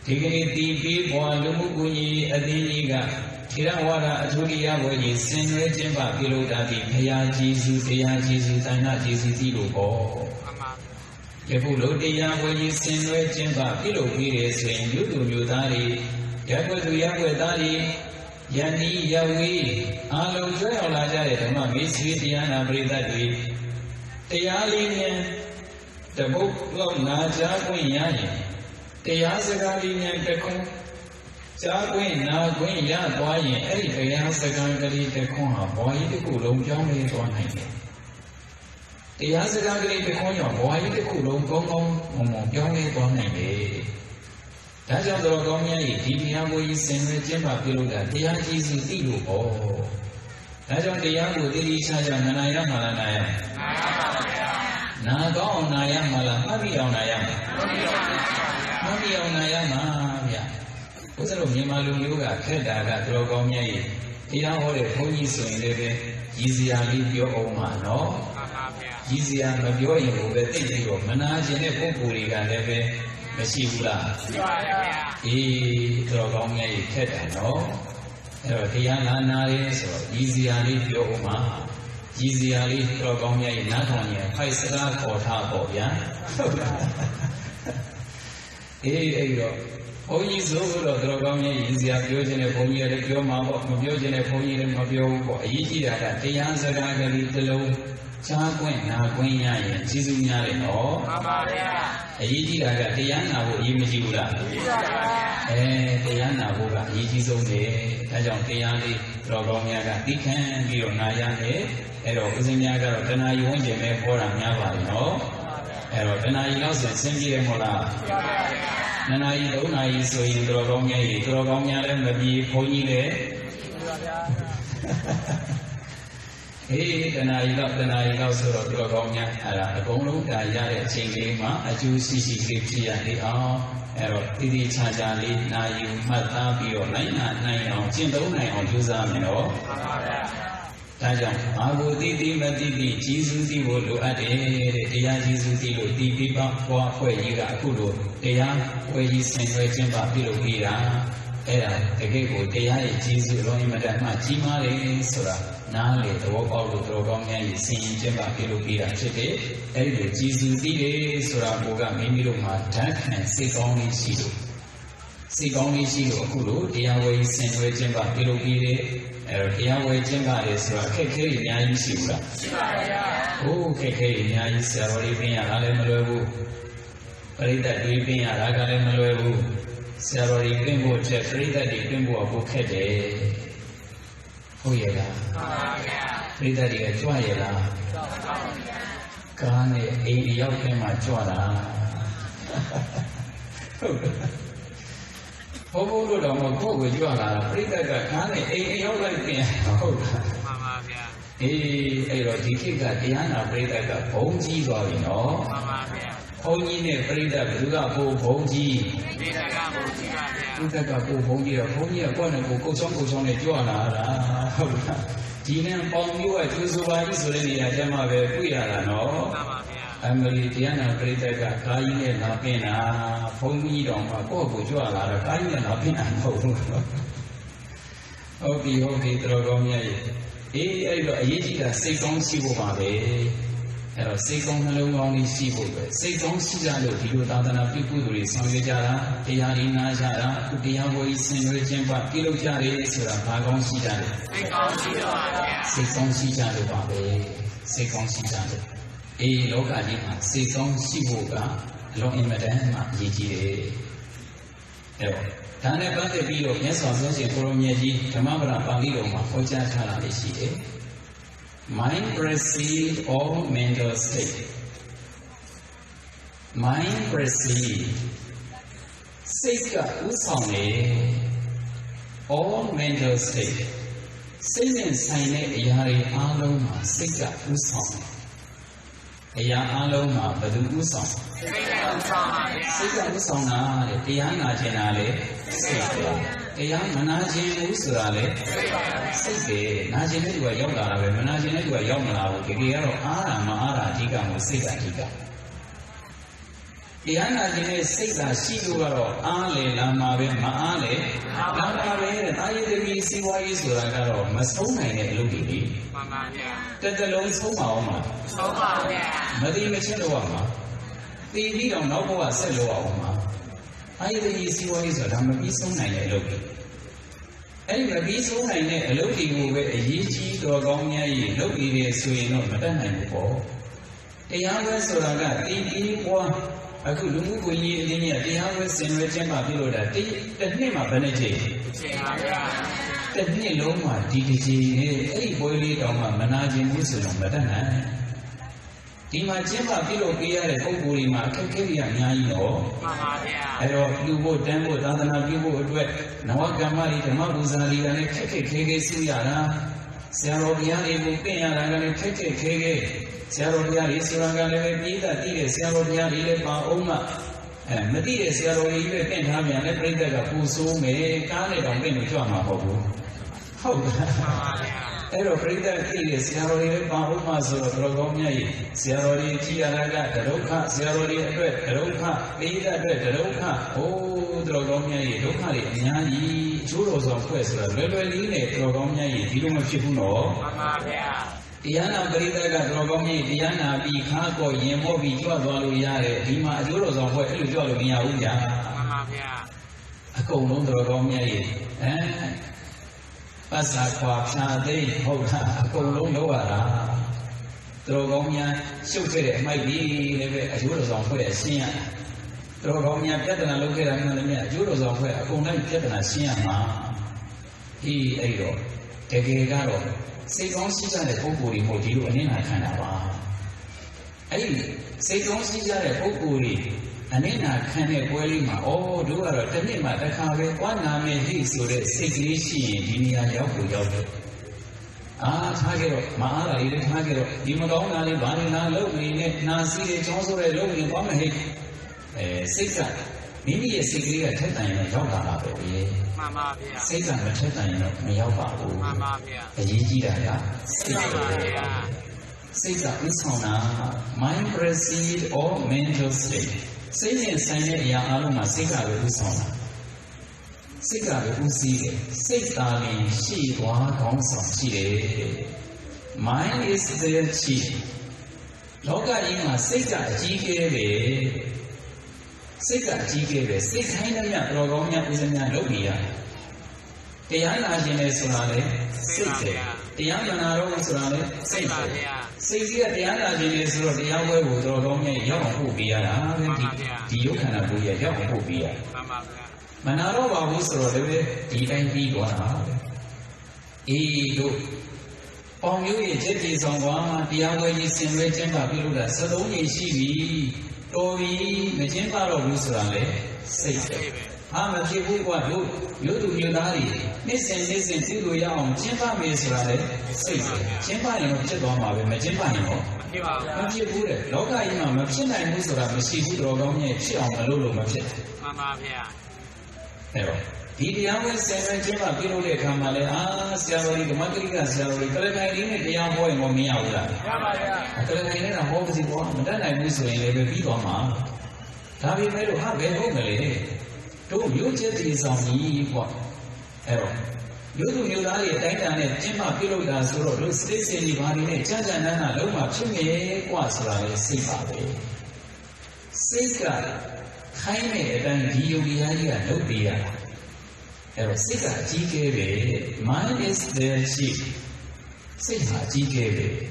Speaker 1: Tigani tipi bwa lumu kunyi adini ga tirawara aturiya woyi senwe jemba pilodati phaya Jesus taina Jesus tibo ko. Lepulo tiya woyi senwe jemba pilopire sen yudu yudari yakwe dari Yani Yawi, Alo Jola Jaya, Miss Vidiana Bridadi, Tayalinian, the book of Naja Queen Yani, Tayasagalian Pecon, Jagwin, now Queen Yan Boy, Eric Yasagali Pecon, boy, the Kulum Johnny Bonnet. Tayasagali Pecon, boy, the Kulum Gong, Johnny Bonnet. That's how the Rogonia, Tibiago is sent Jemba Piluda, Tia Jesus Tilu. That's how the Yago did each other, Nanaya Malanaya. Nago Naya Mala, Mabi on Nayama. What's a Mimalu Yoga, Kedaga, Rogonia, Tia Hore, Pony Swing, easy I leave your own man, no? Easy I'm a boy who will take you, Manaj and a Popuriga, Leve.မရှိဘူးလားတော်ကောင်းရဲ့ထက်တယ်နော်အဲ့တော့တရားနာရဲဆိုတော့ဤစရာလေးပြောဦးမှာဤစရာလေးတော်ကောင်းရဲ့နားထောင်ရင်ဖိုက်စကားခေါ်ထားပေါ့ဗျာဟုတ်လားအဲ့တော့ဘုန်းကြီးဆိုတော့တော်ကောင်းရဲ့ဤစရာပြောခြင်းနဲ့ဘုန်းကြီးလည်းပြောမှာပေါ့မပြောခြင်းနဲ့ဘုန်းကြီးလည်းမပြောဘူးပေါ့အရေးကြီးတာကတရားစကားကလေးတစ်လုံးကြားခွင့်နာခွင့်ရရင်ကျေးဇူးများတယ်နော်မှန်ပါဗျာအရေးကြီးတာကတရားနာဖို့အရေးမကြီးဘူးလားကြီးပါဗျာတရားနာဖို့ကအရေးကြီးဆုံးတယ်ဒါကြောင့်တရားလေးတော်ကောင်းများကသိခံပြီးတော့နာရမယ်အဲ့တော့ဦးဇင်းများကတော့တဏှာယုံကျင်မဲ့ဟောတာများပါတယ်နော်အဲ့တော့တဏှာယီလောက်ဆင်းပြေတယ်မဟုတ်လားကြီးပါဗျာ2 နာရီ3 နာရီဆိုရင်တော်ကောင်းများကြီးတော်ကောင်းများလည်းမပြီးဘုန်းကြီးလည်းကြီးပါဗျာ တနာရီလောက်ဆိုတော့သူတော်ကောင်းများအဲ့ဒါအကုန်လုံးဒါရတဲ့အချိန်လေးမှာအကျိုးရှိရှိလေးဖြစ်ရလေအောင်အဲ့တော့တိတိကျကျလေးနာယူမှတ်သားပြီးတော့နိုင်အောင်ကျင့်သုံးနိုင်အောင်ကြိုးစားမယ်နော်မှန်ပါဗျာဒါကြောင့်ဘာကိုသိသိမသိသိကျေးဇူးသိဖို့လိုအပ်တယ်တဲ့တရားကျေးဇူးသိလို့ဒီပြပဘွားဖွဲ့ကြီးကအခုလိုတရားဖွဲ့ကြီးဆင်နွှဲခြင်းပါပြုလုပ်ပြီးတာအဲ့ဒါတကယ်ကိုတရားရဲ့ကျေးဇူးအလုံးအမတန်မှကြီးမားတယ်ဆိုတာနားလေသဘောပေါက်လို့တော်ကောင်းများကြီးဆင်ရင်ခြင်းပါပြုလုပ်ပြီးတာဖြစ်တယ်အဲ့ဒီလိုကျေးဇူးသိတယ်ဆိုတာကိုကမိမိတို့မှာဓာတ်ခံစိတ်ကောင်းလေးရှိလို့အခုလိုတရားဝဲဆင်နွှဲခြင်းပါပြုလုပ်ပြီးတယ်အဲ့တော့တရားဝဲခြင်းပါတယ်ဆိုတာအခက်အခဲတွေအများကြီးရှိဘူးလားရှိပါဗျာဟိုးအခက်အခဲတွေအများကြီးဆရာတော်ကြီးပြင်ရတာလည်းမလွယ်ဘူးပရိသတ်တွေပြင်ရတာကလည်းမလွယ်ဘူးဆရာတော်ကြီးပြင်ဖို့ချက်ပရိသတ်တွေပြင်ဖို့အခုခက်တယ်ဟုတ်ရဲ့လားမှန်ပါဗျာပရိသတ်တွေကကြွရဲ့လားကြွပါဗျာကားနဲ့အိမ်ရောက်တဲ့မှာကြွတာဟုတ်ဘုလို့တော့မဟုတ်ကိုကြွလာတာပြိတ္တကကားနဲ့အိမ်ရောက်လိုက်ပြင်ဟုတ်လားမှန်ပါဗျာအေးအဲ့တော့ဒီခေတ်ကတရားနာပြိတ္တကဘုံကြီးသွားပြီနော်မှန်ပါဗျာဘုံကြီးနဲ့ပြိတ္တဘယ်သူကဘုံကြီးပြိတ္တကဘုံကြီးပါဗျာပြိတ္တကဘုံကြီးတော့ဘုံကြီးကကိုယ့်နဲ့ကိုယ်ဆောင်နဲ့ကြွလာတာဟုတ်လားဒီနဲ့ပေါင်မျိုးကကျူးစွာကြီးဆိုတဲ့နေရာကျမှပဲတွေ့ရတာနော်မှန်ပါဗျာအမလီတရားနာပြိတ္တကကားကြီးနဲ့လာပင်တာဘုံကြီးတော်မှာကိုယ့်ကိုကြွလာတော့ကားကြီးနဲ့လာပင်တာမဟုတ်ဘူးဟုတ်ပြီတော်ကောင်းမြတ်ရဲ့အေးအဲ့တော့အရေးကြီးတာစိတ်ကောင်းရှိဖို့ပါပဲအဲ့တော့စိတ်ကောင်းနှလုံးကောင်းလေးရှိဖို့ပဲစိတ်ကောင်းရှိကြလို့ဒီလိုသာသနာပြုမှုတွေဆောင်ရွက်ကြတာတရားရင်းနာကြတာအခုတရားဝေးဆင်နွှဲခြင်းပါပြုလုပ်ကြတယ်ဆိုတာဘာကောင်းရှိကြလဲစိတ်ကောင်းရှိတော့ပါဗျာစိတ်ကောင်းရှိကြလို့ပါပဲစိတ်ကောင်းရှိကြလို့အေးလောကကြီးမှာစိတ်ကောင်းရှိဖို့ကအလုံးအင်မတန်မှအရေးကြီးတယ်အဲ့တော့ဒါနဲ့ပတ်သက်ပြီးတော့မြတ်စွာဘုရားရှင်ကိုရောမြတ်ကြီးဓမ္မပဒပါဠိတော်မှာဟောကြားထားတာလည်းရှိတယ်Mind precedes all mental state. Mind precedes စိတ်ကဥဆောင်နေ all mental state စိတ်နဲ့ဆိုင်တဲ့အရာတွေအားလုံးမှာစိတ်ကဥဆောင်နေအရာအားလုံးမှာဘယ်သူဥဆောင်စိတ်ကဥဆောင်ပါဗျာစိတ်ကဥဆောင်တာတဲ့တရားနာကျင်တာလေစိတ်ပဲတရားမနာခြင်းဘူးဆိုတာလေစိတ်ပဲနာခြင်းတဲ့သူကရောက်လာတာပဲမနာခြင်းတဲ့သူကရောက်မလာဘူးတကယ်ကတော့အားတာမအားတာအဓိကမဟုတ်စိတ်ကအဓိကတရားနာခြင်းနဲ့စိတ်ကရှိလို့ကတော့အားလေလာမှာပဲမအားလေလာမှာပဲတဲ့အာယတမီစီဝါရေးဆိုတာကတော့မဆုံးနိုင်တဲ့အလုပ်တွေလေမှန်ပါဗျာတစ်လုံးဆုံးပါအောင်မလားဆုံးပါဗျာမတိမချင်းတော့မှာတည်ပြီးတော့နောက်ဘဝဆက်လို့အောင်မှာအာယတမီစီဝါရေးဆိုတာမပြီးဆုံးနိုင်တဲ့အလုပ်တွေအဲ့ဒီမပြီးဆုံးနိုင်တဲ့အလုပ်တွေကိုပဲအရေးကြီးတော်ကောင်းများကြီးလုပ်ပြီးနေဆိုရင်တော့မတတ်နိုင်ဘူးပေါ့တရားပဲဆိုတာကတည်ပြီးပွားအခုလူမှုကိုကြီးအင်းကြီးတရားဝဲဆင်နွှဲခြင်းပါပြုလို့တာတစ်နှစ်မှာဘယ်နဲ့ချိန်ပါဗျာတစ်နှစ်လုံးမှာဒီတစ်ချိန်နဲ့အဲ့ဒီပွဲလေးတောင်မှမနာခြင်းဘူးဆိုတော့မတတ်နိုင်ဒီမှာကျင်းပပြုလို့ပေးရတဲ့ပုံကိုယ်ဒီမှာအခက်အခဲတွေအများကြီးတော့မှန်ပါဗျာအဲ့တော့လူဖို့တန်းဖို့သာသနာပြုဖို့အတွက်နဝကမ္မတွေဓမ္မပူဇာတွေကလည်းခက်ခဲစုရတာဆရာတော်ဘုရားတွေကိုပင့်ရတာကလည်းခက်ခဲဆရာတော်ဘုရားကြီးဆိုတာကလည်းပြည်သက်တည်တဲ့ဆရာတော်ဘုရားကြီးလည်းပါအောင်မှမတည်တဲ့ဆရာတော်ကြီးပဲပင့်ထားမြန်လည်းပြိတ္တကပူဆိုးမယ်ကားနဲ့တောင်ပင့်လို့ကြွမှာမဟုတ်ဘူးဟုတ်လားအဲ့တော့ပြိတ္တတည်တဲ့ဆရာတော်ကြီးလည်းပါအောင်မှဆိုတော့တော်ကောင်းမြတ်ကြီးဆရာတော်ကြီးကြည်ရတာကဒုက္ခဆရာတော်ကြီးအတွက်ဒုက္ခပြိတ္တအတွက်ဒုက္ခဟိုးတော်ကောင်းမြတ်ကြီးဒုက္ခတွေအများကြီးအကျိုးတော်ဆောင်ဖွဲ့ဆိုတော့လွယ်လွယ်လေးနဲ့တော်ကောင်းမြတ်ကြီးဒီလိုမဖြစ်ဘူးနော်မှန်ပါဗျာတရားနာပရိသတ်ကတော်ကောင်းကြီးတရားနာပြီးခါကောရင်မော့ပြီးကြွသွားလို့ရတယ်ဒီမှာအကျိုးတော်ဆောင်ဖွဲ့အဲ့လိုကြွလို့မရဘူးဗျာမှန်ပါဗျာအကုန်လုံးတော်ကောင်းကြီးပတ်စာခွာဖြာသိဟုတ်လားအကုန်လုံးလောက်ရတာတော်ကောင်းကြီးရှုပ်ခဲ့တဲ့အမိုက်ကြီးလည်းပဲအကျိုးတော်ဆောင်ဖွဲ့ရှင်းရတော်ကောင်းကြီးပြဿနာလုပ်ခဲ့တာမှလည်းမြတ်အကျိုးတော်ဆောင်ဖွဲ့အကုန်လုံးပြဿနာရှင်းရမှာအေးအဲ့တော့တကယ်ကတော့စိတ်ကောင်းရှိကြတဲ့ပုဂ္ဂိုလ်တွေမို့ဒီလိုအနစ်နာခံတာပါအဲ့ဒီစိတ်ကောင်းရှိကြတဲ့ပုဂ္ဂိုလ်တွေအနစ်နာခံတဲ့ပွဲလေးမှာတို့ကတော့တစ်နှစ်မှတစ်ခါပဲဝါနာမယ်ဟိဆိုတဲ့စိတ်ကလေးရှိရင်ဒီနေရာရောက်ကိုရောက်တယ် target, Mala, target, Dimagona, Banana, Logan, Nasi, also a Logan, Bomahik, Six. Maybe a secret at time of Yoga, Mamma, Satan, a time of Yoga, Mamma, a Yida, Satan is on mind proceed or mental state. Satan sign ya alma, Sika with Sona. Sika with Uzi, Satan, she one constant. Mine is their chief. Loga in a Sika, GK. Sika GK, six hundred Rogonia is a Nobia. The Yana Solane, six. The Yana Solane, six. Six years, the Yana Genes, the Yahweh would Rogonia, Yahubia, the Yukana Buya, Yahubia. Manaro was Rodebe, even be one. Ego. On you, jetties on one, the Yahweh is in Regent Babiluda, Saloni, Shivi. Toy, Majimba of Musrale, say, I'm a people who you do your daddy. Listen to Yam, Jimba Misrale, say, Jimba and Chibama, Majimba. Don't you put it? Loga Imam, Machina and Musra, Missy, Rogonia, Chiam, Lulu Machet. Mamma, yeah. The young seven Jimba, Piro, Kamale, Salary, the Matrica, Salary, Kalakain, the young boy, Momia. I could have been a whole city one, then I was a people, ma. Tavi made to have a home. Don't you jetties on me, what? Error. You do you lie at Diana, Jimma, Pilo, does road, stays in the body, Jajana, Loma, Chimney, was like Sipa. Sika, Jaime, and Diogia, no beer. Sika GK, mine is their chief. Sika GK.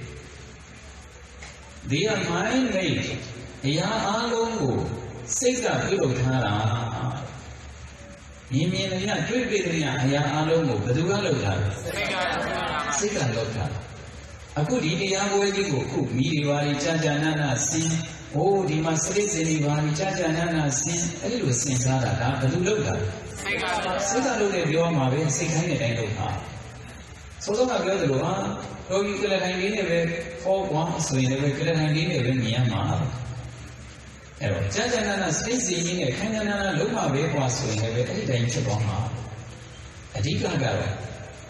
Speaker 1: They are mine made. They are all Sika Pilotara. Yimina, Tripidia, Ayalomo, Badugalo, Sika Lota. A good idea where you go cook, Midivari Chajanana, see, oh, the Masris in Ivari Chajanana, see, a little Sinsara, Baduloka. Sika look at your mother, Sika and so long ago, the one, though you could have handed 4 1, so you never could have handed a Myanmar. Jajana species in a Kanana Luma was so in a very danger bomb. A deep garo.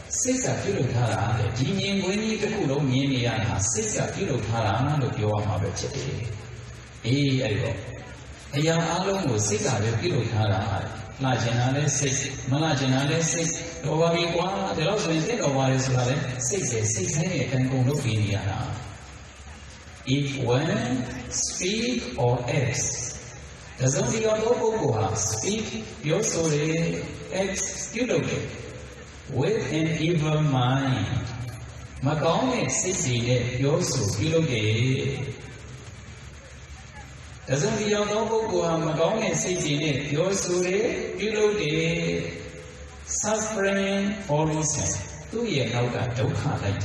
Speaker 1: Sika Pilotara, the Jimmy Winnie the Kulo Miana, Sika Pilotara, look your mother. A young alone was Sika the Pilotara. Lajanale 6, Malajanale 6, Ovaviqua, the Los Vincent of Varis 6 can go no Indiana. If when speak or X, does only your logo speak your story X with an evil mind. Macone 60 your so doesn't be your logo, Magone 60 your story, suffering for reason. 2 years now got Dokha like it.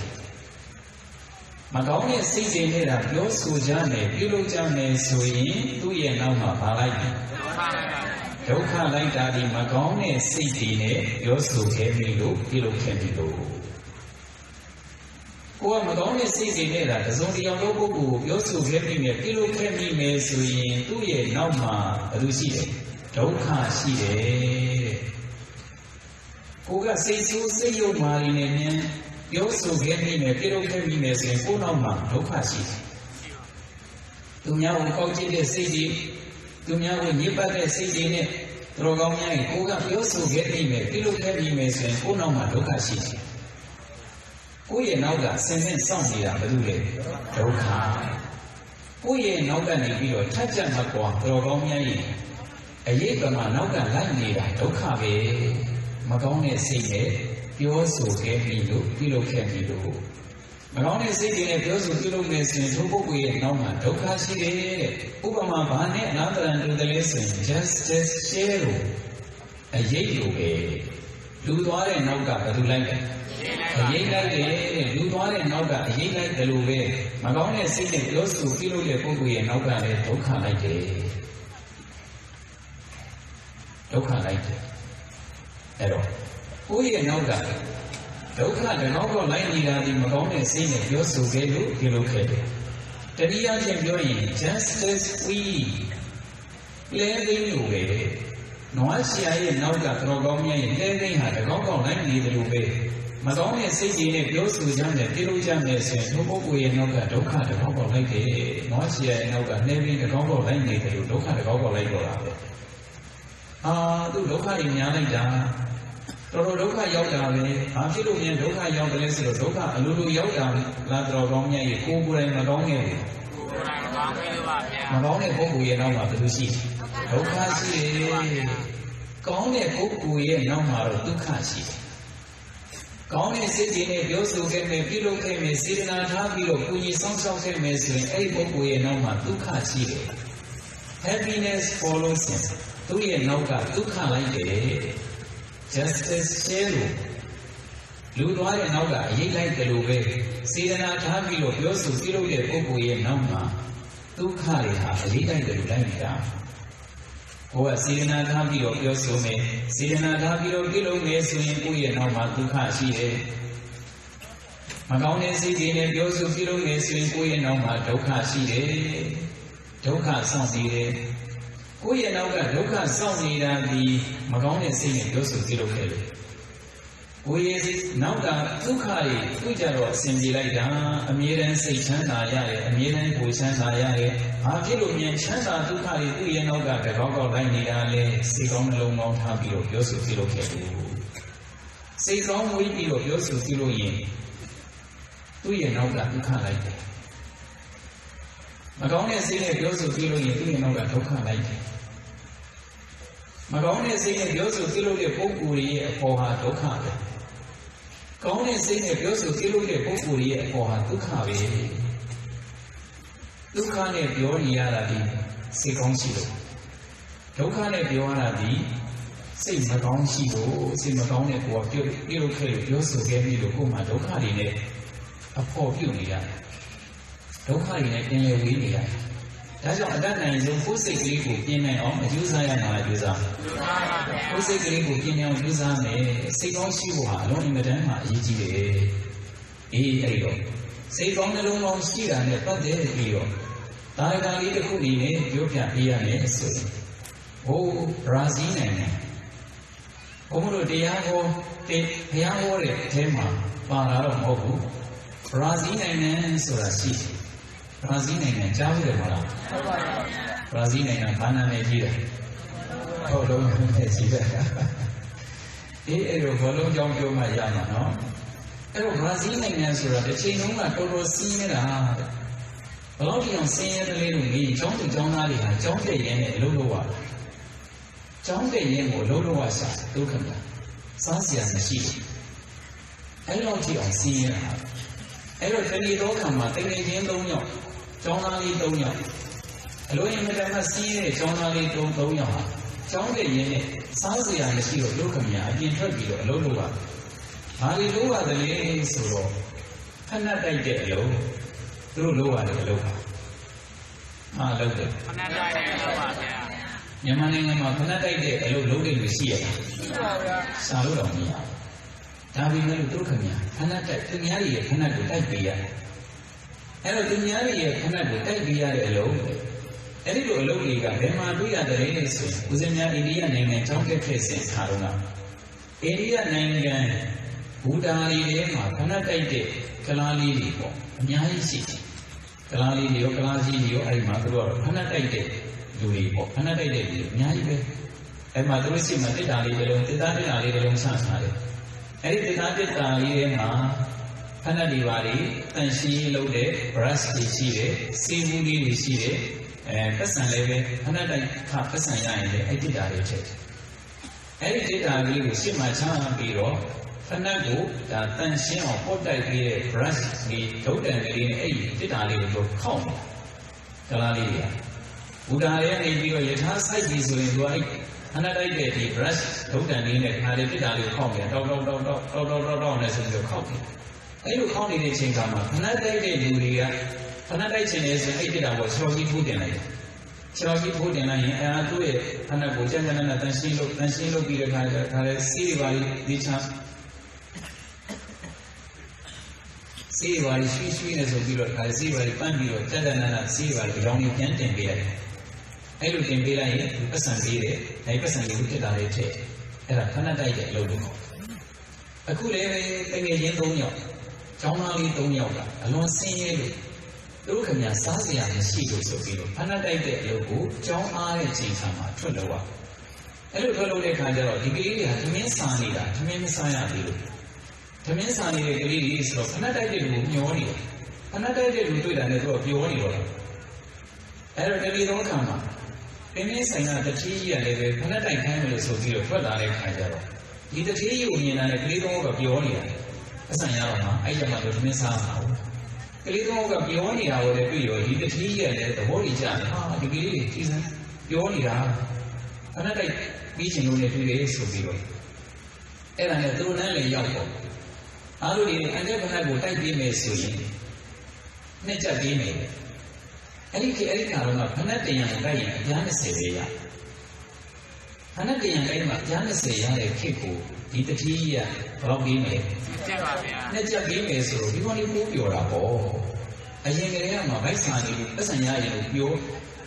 Speaker 1: Magone 60 your Sujane, Pilojane, Sui, 2 years now like Dokha like that in Magone 60 your Sukemilo, Pilokemilo. Magone 60 does only your logo, your Sukemi, Pilokemi, Sui, 2 years now, Lucy, Dokha Shide. Kuga says you say your marine, you also get me a Pilokemi, and Punama, Dokha Shide. Dunya will coach the city, Dunya will nip at the city, Rogamia, Kuga, you also get me a Pilokemi, and Punama, Dokha Shide. Kuye Nauga, send some here, Dokha. Kuye Nauga Nibio, Tajan Makwa, Rogamia, a Yekama Nauga Lanira, Dokha. Magone say, you also gave me Pilo Camilo. Magone say, you also Pilo Messin, Toboque, Noma, Dokashi, Ubama Bane, another under the lesson, just share a Yelo. Ludware Nauga, Badulanga. A Yay like a Ludware Nauga, a Yay like the Luve. Magone say, you also Pilo Lepogue and Nauga, Doka like a Doka like Error. Who you know that? Dokha the Noko like Nidadi Magone sing it, Yosu Gelu, Giluke. Teria can join just as we play you way. No, I see I know that Rogomia in Levy had a Noko like Nidalube. Magone sing it, Yosu Jan, Gilujan, says, no book we know that Dokha the Noko like it. No, I see I know that Levy the Noko like Nidalu, Dokha the Noko like Gola. Ah, do Dokha in Yanida. Doka Yoga, after looking Doka Yoga, Doka, a little yoga, Ladrogonia, Kubu and Madone. Madone Kubu, you know what to see. Doka see. Gone a Kubu, no matter Dukashi. Gone a city, Yosu came a pillow came a sitting at Habilo, Puni songs of him as a Kubu, no matter Dukashi. Happiness follows him. Do you know that Duka like it? Just as Chelu. Ludwig and Noga, ye like the Lube. Sidana Tabilo, Yosu, Filoge, Obu, and Nama. Tukariha, ye like the Ludanka. Or Sidana Tabilo, Yosume, Sidana Tabilo, Gilo, Mesu, and Nama, Tukashi. Magone Sidine, Yosu, Filo, Mesu, and Nama, Tokashi. Toka Sansi. Kuya Noga, Doka Sonida, the Magone singing Yosu Kilokele. Kuya Noga, Tukai, Tujaro, Simbilaida, Amiran Sechana Yare, Amiran Puchana Yare, Akilumian Chana, Tukai, Kuya Noga, the Gogo Lainidale, Sikon Lomo Tabilo, Yosu Kilokele. Sikon Wipilo, Yosu Kiloyin. Kuya Noga, Tukai. Magone singing Yosu Kiloyin, Kuya Noga, Doka like it. Magone singing Yosu Kilo de Pokuri for her Doka. Gone singing Yosu Kilo de Pokuri for her Dukavi. Dukane Bionia di Sikon Silo. Dokane Bioana say Magone Silo, say Magone for Iroke, Yosu gave me the Kuma Dokari, a poor Punia. Dokari in a Winia. That's what that is. Who say Gribu in my own user and user? Who say Gribu in your user? Say, don't you are alone in the Dama, E.G.A. E.A. Say, don't alone see and the Padre. Taraga little Kudine, you can be an answer. Oh, Razine. Omo Diago, Piago, Tema, Para Mobu. Razine and Surasi. Brazil and Javamara. Brazil and Panamejira. Oh, don't see that. It follow John Mayama, no? Brazil and Sura, the Chinuma, Toro Sina. A lot of saying the little me, John to John Ali, John Day and Luluwa. John Day and Luluwasa, Lukanda. Sasia and she. I love you on seeing her. I don't really welcome my thing don't know. John Ali don't know. Hello, you never see it, John Ali don't know. John Day in it. Sasia and she look at me, I didn't hurt you, Luluwa. Hallelujah, the lady is so. Cannot I get low? Through Lua, the Loka. Ah, look it. Yamaning, cannot I get a low loading with here? Salute on me. Tavi look at me. Cannot take Yari, cannot take beer. Hello, Yari, cannot take beer alone. A little lowliga, then my do the race, was in your India name and chocolate face in Haruna. Area name, Udari, cannot take it, Kalali, Nyai City. Kalali, Kalasi, I Maduro, cannot take it, Duri, cannot take it, Nyai. And Madrusi Matidali, the Daddy, the long Sansari. And it did not get Ali, Kanadivari, and she loaded, Brass received, Seawoody received, and Person Leve, another Person Yan, I did a check. I did a will see my child below. Fanago, that tension of what I did, Brass, the total in 8 did a little count. Kalalia. Udaya may be a task like this in white. Another day, the Brass, total in it, had a little copy, as in the copy. I will call it a change on another day, Julia. Another change is 8 hours, so we put in it. So we put in it, and I do it, and I put in another Silo, and Silo be the kind of Siri, the chance. စေးပါရွှေရွှေနဲ့ဆိုပြီးတော့ခါစေးပါပန်းပြီးတော့တက်တက်နာနာစေးပါရောင်ပြန်တင်ပေးရတယ်အဲ့လိုတင်ပေးလိုက်ရင်ပတ်စံပေးတယ်အဲ့ပတ်စံလေးကိုတက်တာလေးထည့်အဲ့ဒါခဏတိုက်တဲ့အလုပ်လို့အခုလည်းပဲငယ်ချင်း3ယောက်ကျောင်းသားလေး3ယောက်ကအလွန်ဆင်းရဲလို့တို့ခင်ဗျာစားစရာမရှိလို့ဆိုပြီးတော့ခဏတိုက်တဲ့အလုပ်ကိုကျောင်းအားတဲ့ချိန်ခါမှာထွက်လို့ပါအဲ့လိုထွက်လို့တဲ့ခါကျတော့ဒီကလေးတွေကသမင်းစားနေတာသမင်းမစားရသေးလို့သမင်းစားနေတဲ့ကလေးတွေဆိုတော့ခဏတိုက်တဲ့လူကိုမျောနေတယ်ခဏတိုက်တဲ့လူတွေ့တာနဲ့သူကပြောနေတော့တယ်အဲ့တော့တတိသုံးခါမှာပင်မင်းဆိုင်ကတတိကြီးကလည်းပဲခဏတိုက်ခိုင်းမယ်လို့ဆိုပြီးတော့ထွက်လာတဲ့ခါကျတော့ဒီတတိကြီးကိုမြင်လာတဲ့ကလေးသုံးကပြောနေတယ်အဆန်ရတော့မှအဲ့ရမှာတော့သမင်းစားမှာကလေးသုံးကပြောနေတာကိုလည်းတွေ့ရောဒီတတိကြီးကလည်းသဘောကြီးကြတယ်ဟာဒီကလေးတွေကြီးစမ်းပြောနေတာခဏတိုက်ပြီးချင်လို့လည်းတွေ့တယ်ဆိုပြီးတော့အဲ့ဒါနဲ့သူတို့လည်းရောက်တော့အားလို့ဒီအန်တဲ့ခဏကိုတိုက်ပြီးမယ်ဆိုရင်နှစ်ချက်ပြီးမယ်အဲ့ဒီကတော့ခဏတရံတိုက်ရင်အပြား20ပဲရခဏတရံတိုက်မှာအပြား20ရတဲ့ခေတ်ကိုဒီတတိကြီးကဘယ်လောက်ပြီးမယ်နှစ်ပါဗျာနှစ်ချက်ပြီးမယ်ဆိုတော့ဒီကောင်လေးပိုးပြောတာပေါ့အရင်ကတည်းကမှဗိုက်ဆာလေးပတ်စံရရင်လို့ပြော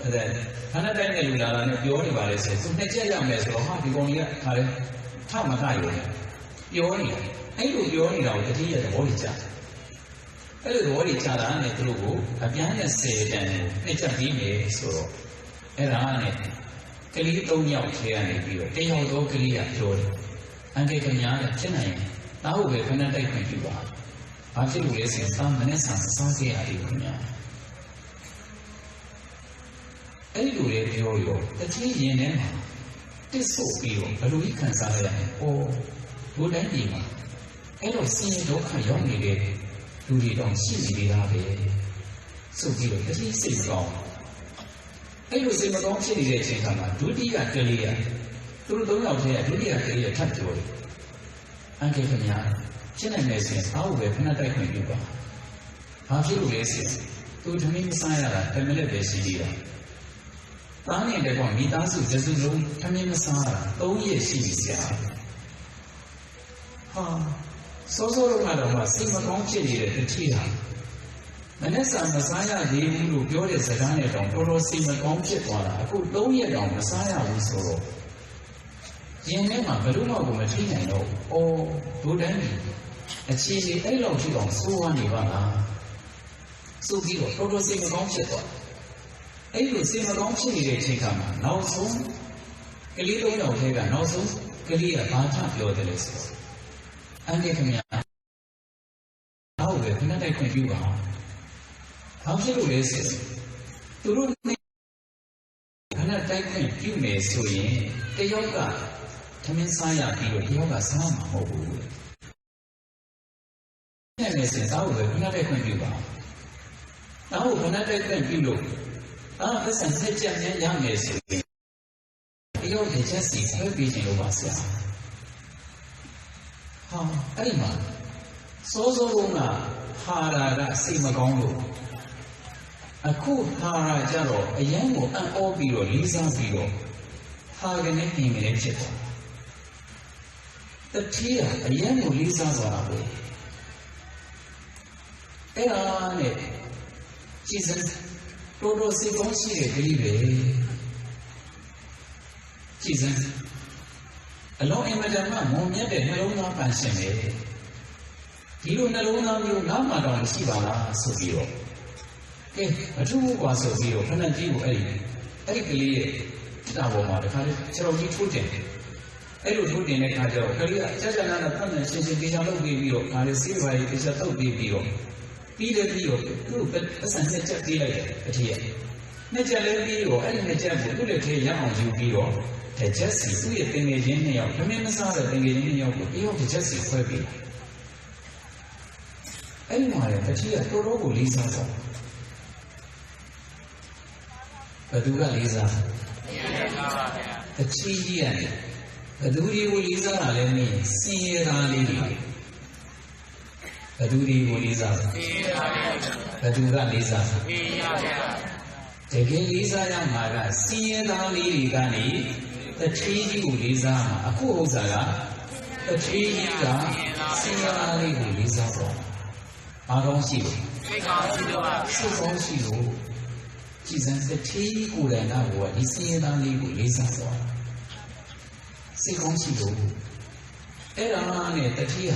Speaker 1: အဲ့ခဏတိုက်တဲ့လူလာတာနဲ့ပြောနေပါလေဆိုသူနှစ်ချက်ရမယ်ဆိုတော့ဟာဒီကောင်လေးကခါလဲထမကရုံပြောနေတယ်အဲ့လိုပြောနေတာကိုတတိယသဘောကြီးကြအဲ့လိုသဘောကြီးကြတာနဲ့သူတို့ကိုအပြား20တန်ကိုနှစ်ချက်ပြီးမယ်ဆိုတော့အဲ့ဒါနဲ့ကလေး3ယောက်ထဲကနေပြီးတော့တယောက်သောကလေးကပြောတယ်အန်ကယ်ခင်ဗျားလည်းဖြစ်နိုင်ရင်တားဟုတ်ပဲခဏတိုက်ခွင့်ပြုပါဘာဖြစ်လို့လဲဆိုရင်သားမနဲ့ဆန်စားခဲ့ရတယ်ခင်ဗျာအဲ့ဒီလိုလေပြောရောတတိယရင်ထဲမှာတစ်ဆို့ပြီးတော့ဘလို့ခံစားရလဲ။အော်ဘုတိုင်းပြည်မှာအဲ့တော့ဆင်းရဲဒုက္ခရောက်နေတဲ့လူတွေတော့ရှိနေတာပဲ။ဆိုပြီးတော့တတိစိတ်ကောင်းအဲ့လိုစိတ်မကောင်းဖြစ်နေတဲ့အချိန်ကမှဒုတိယကလေးကသူတို့3ယောက်ထဲကဒုတိယကလေးကထပ်ပြောတယ်။အန်ကယ်ခင်ဗျာရှင်းနိုင်မယ်ဆိုရင်အားဝယ်ခဏတိုက်ခွင့်ပြုပါ။ဘာဖြစ်လို့လဲဆိုရင်သူသမီးမစားရတာတမလက်ပဲရှိသေးတာ။သားနေတဲ့ကောင်မိသားစုစုလုံးသမီးမစားတာ3ရက်ရှိပြီဆရာ။ဟာစောစောတော့မှစိတ်မကောင်းဖြစ်နေတဲ့တတိယမနဲ့ဆာမစားရသေးဘူးလို့ပြောတဲ့စကားနဲ့တောင်တော်တော်စိတ်မကောင်းဖြစ်သွားတာအခု3ရက်တောင်မစားရဘူးဆိုတော့ရင်ထဲမှာဘယ်လို့မှမထိနိုင်တော့အော်ဒိုတိုင်းအခြေအနေအဲ့လောက်ရှိအောင်စိုးရနေပါလားစိုးပြီးတော့တော်တော်စိတ်မကောင်းဖြစ်သွားအဲ့လိုစိတ်မကောင်းဖြစ်နေတဲ့အချိန်ကမှနောက်ဆုံးကလေး3ယောက်ထဲကနောက်ဆုံးကလေးကဘာမှပြောတယ်လဲဆိုတော့အန်တီခင်ဗျာဟုတ်တယ်ခဏတိုက်ခွင့်ပြုပါဘာဖြစ်လို့လဲဆိုသူတို့ခဏတိုက်ခွင့်ပြုမယ်ဆိုရင်တယောက်ကသမင်းစားရပြီးတော့တယောက်ကစားမှာမဟုတ်ဘူး။အဲ့ဒါဆိုတော့ခဏတိုက်ခွင့်ပြုပါ။နောက်ခဏတိုက်ခွင့်ပြုလို့သက်ဆိုင်ဆက်ကြမြဲရမယ်ဆိုရင်တယောက်တစ်ချက်စီဆွဲပြီးခြင်းလို့ပါဆရာ။ဟာအဲ့ဒီမှာစိုးစိုးကဟာရာကစိတ်မကောင်းလို့အခုဟာရာကြတော့အရန်ကိုအံ့ဩပြီးတော့လေးစားပြီးတော့ဟာကနေအင်္ဂလိပ်ဖြစ်သွားတတိယအရန်ကိုလေးစားသွားတာပဲအဲ့ဒါနဲ့ကြည်စံတော်တော်စိတ်ကောင်းရှိတဲ့ကလေးပဲကြည်စံအလုံးအင်မတန်မှမုံမြတ်တဲ့နှလုံးသားပန်ရှင်ပဲဒီလိုနှလုံးသားမျိုးနောက်မှတော့မရှိပါလားဆိုပြီးတော့ကဲအထူးဘွားဆိုပြီးတော့ခဏကြီးကိုအဲ့ဒီကလေးရဲ့တာပေါ်မှာတခါလေးခြေတော်ကြီးထိုးတင်အဲ့လိုထိုးတင်တဲ့ခါကျတော့ကလေးကစက်စက်နာနာဖတ်နေရှင်းရှင်းတရားလုပ်ပြီးတော့ဒါလေးစေးပါရေးတရားတုပ်ပြီးတော့ပြီးတော့သူ့ပတ်စံနဲ့ချက်ပေးလိုက်တယ်အထီးရဲ့နှစ်ချက်လေးပြီးတော့အဲ့ဒီနှစ်ချက်ကိုသူ့လက်ထဲရအောင်ယူပြီးတော့တစ်ချက်စီသူ့ရဲ့တင်ငယ်ချင်း2ယောက်သမင်းမစားတဲ့တင်ငယ်ချင်း2ယောက်ကိုပြီးတော့တစ်ချက်စီခွဲပေးအဲ့ဒီမှာလည်းတတိယတော်တော်ကိုလေးစားသွားဘယ်သူကလေးစားတတိယရတယ်ဘယ်သူတွေကိုလေးစားတာလဲမင်းစင်ရသားလေးတွေဘယ်သူတွေကိုလေးစားလဲဘယ်သူကလေးစားလဲတကယ်လေးစားရမှာကစင်ရသားလေးတွေကနေတတိယကိုလေးစားမှာအခုဥစ္စာကတတိယကစင်ရသားလေးကိုလေးစားတော့ ဘာကောင်းရှိလို့
Speaker 2: စိတ်ကောင်းရှိလို့ပါ
Speaker 1: စိတ်ကောင်းရှိလို့ကြည်စံတတိကိုယ်တိုင်ကဒီစင်ရသားလေးကိုလေးစားသွားစိတ်ကောင်းရှိလို့အဲ့ဒါနဲ့တတိယ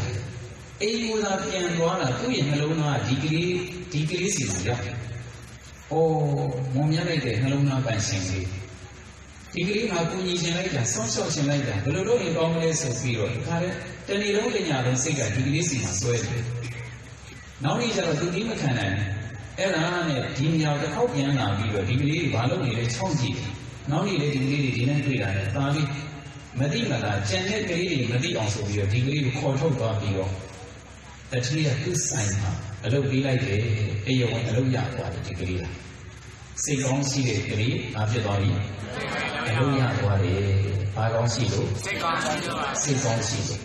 Speaker 1: အိမ်ကိုသာပြန်သွားတာသူ့ရဲ့နှလုံးသားဒီကလေးစီမှာရောက်တယ်။အိုးမုံမြတ်လိုက်တဲ့နှလုံးသားပန်ရှင်လေးဒီကလေးမှာကိုကြီးရှင်လိုက်တာဆောင်းလျှောက်ရှင်လိုက်တာဘယ်လိုလုပ်ရင်ကောင်းမလဲဆိုပြီးတော့ခါတဲ့တဏီလုံးပညာလုံးစိတ်ကဒီကလေးစီမှာစွဲတယ်။နောက်နေ့ကျတော့သူဒီမခံနိုင်ဘူး။အဲ့ဒါနဲ့ဒီမြောက်တစ်ခေါက်ပြန်လာပြီးတော့ဒီကလေးတွေဘာလုပ်နေလဲချောင်းကြည့်တယ်။နောက်နေ့လေဒီကလေးတွေဒီနေ့တွေ့တာနဲ့သာပြီးမသိမလားကြံတဲ့ကလေးတွေမသိအောင်ဆိုပြီးတော့ဒီကလေးကိုခေါ်ထုတ်သွားပြီးတော့တတိယသူ့ဆိုင်မှာအလုပ်ပေးလိုက်တယ်။အေးရောအလုပ်ရသွားတယ်ဒီကလေးကစိတ်ကောင်းရှိတဲ့ကလေးဘာဖြစ်သွားပြီ။အလုပ်ရသွားတယ်။ဘာကောင်းရှိလို့
Speaker 2: စိတ်ကောင်းရှိလို့ပါ
Speaker 1: စိတ်ကောင်းရှိလို့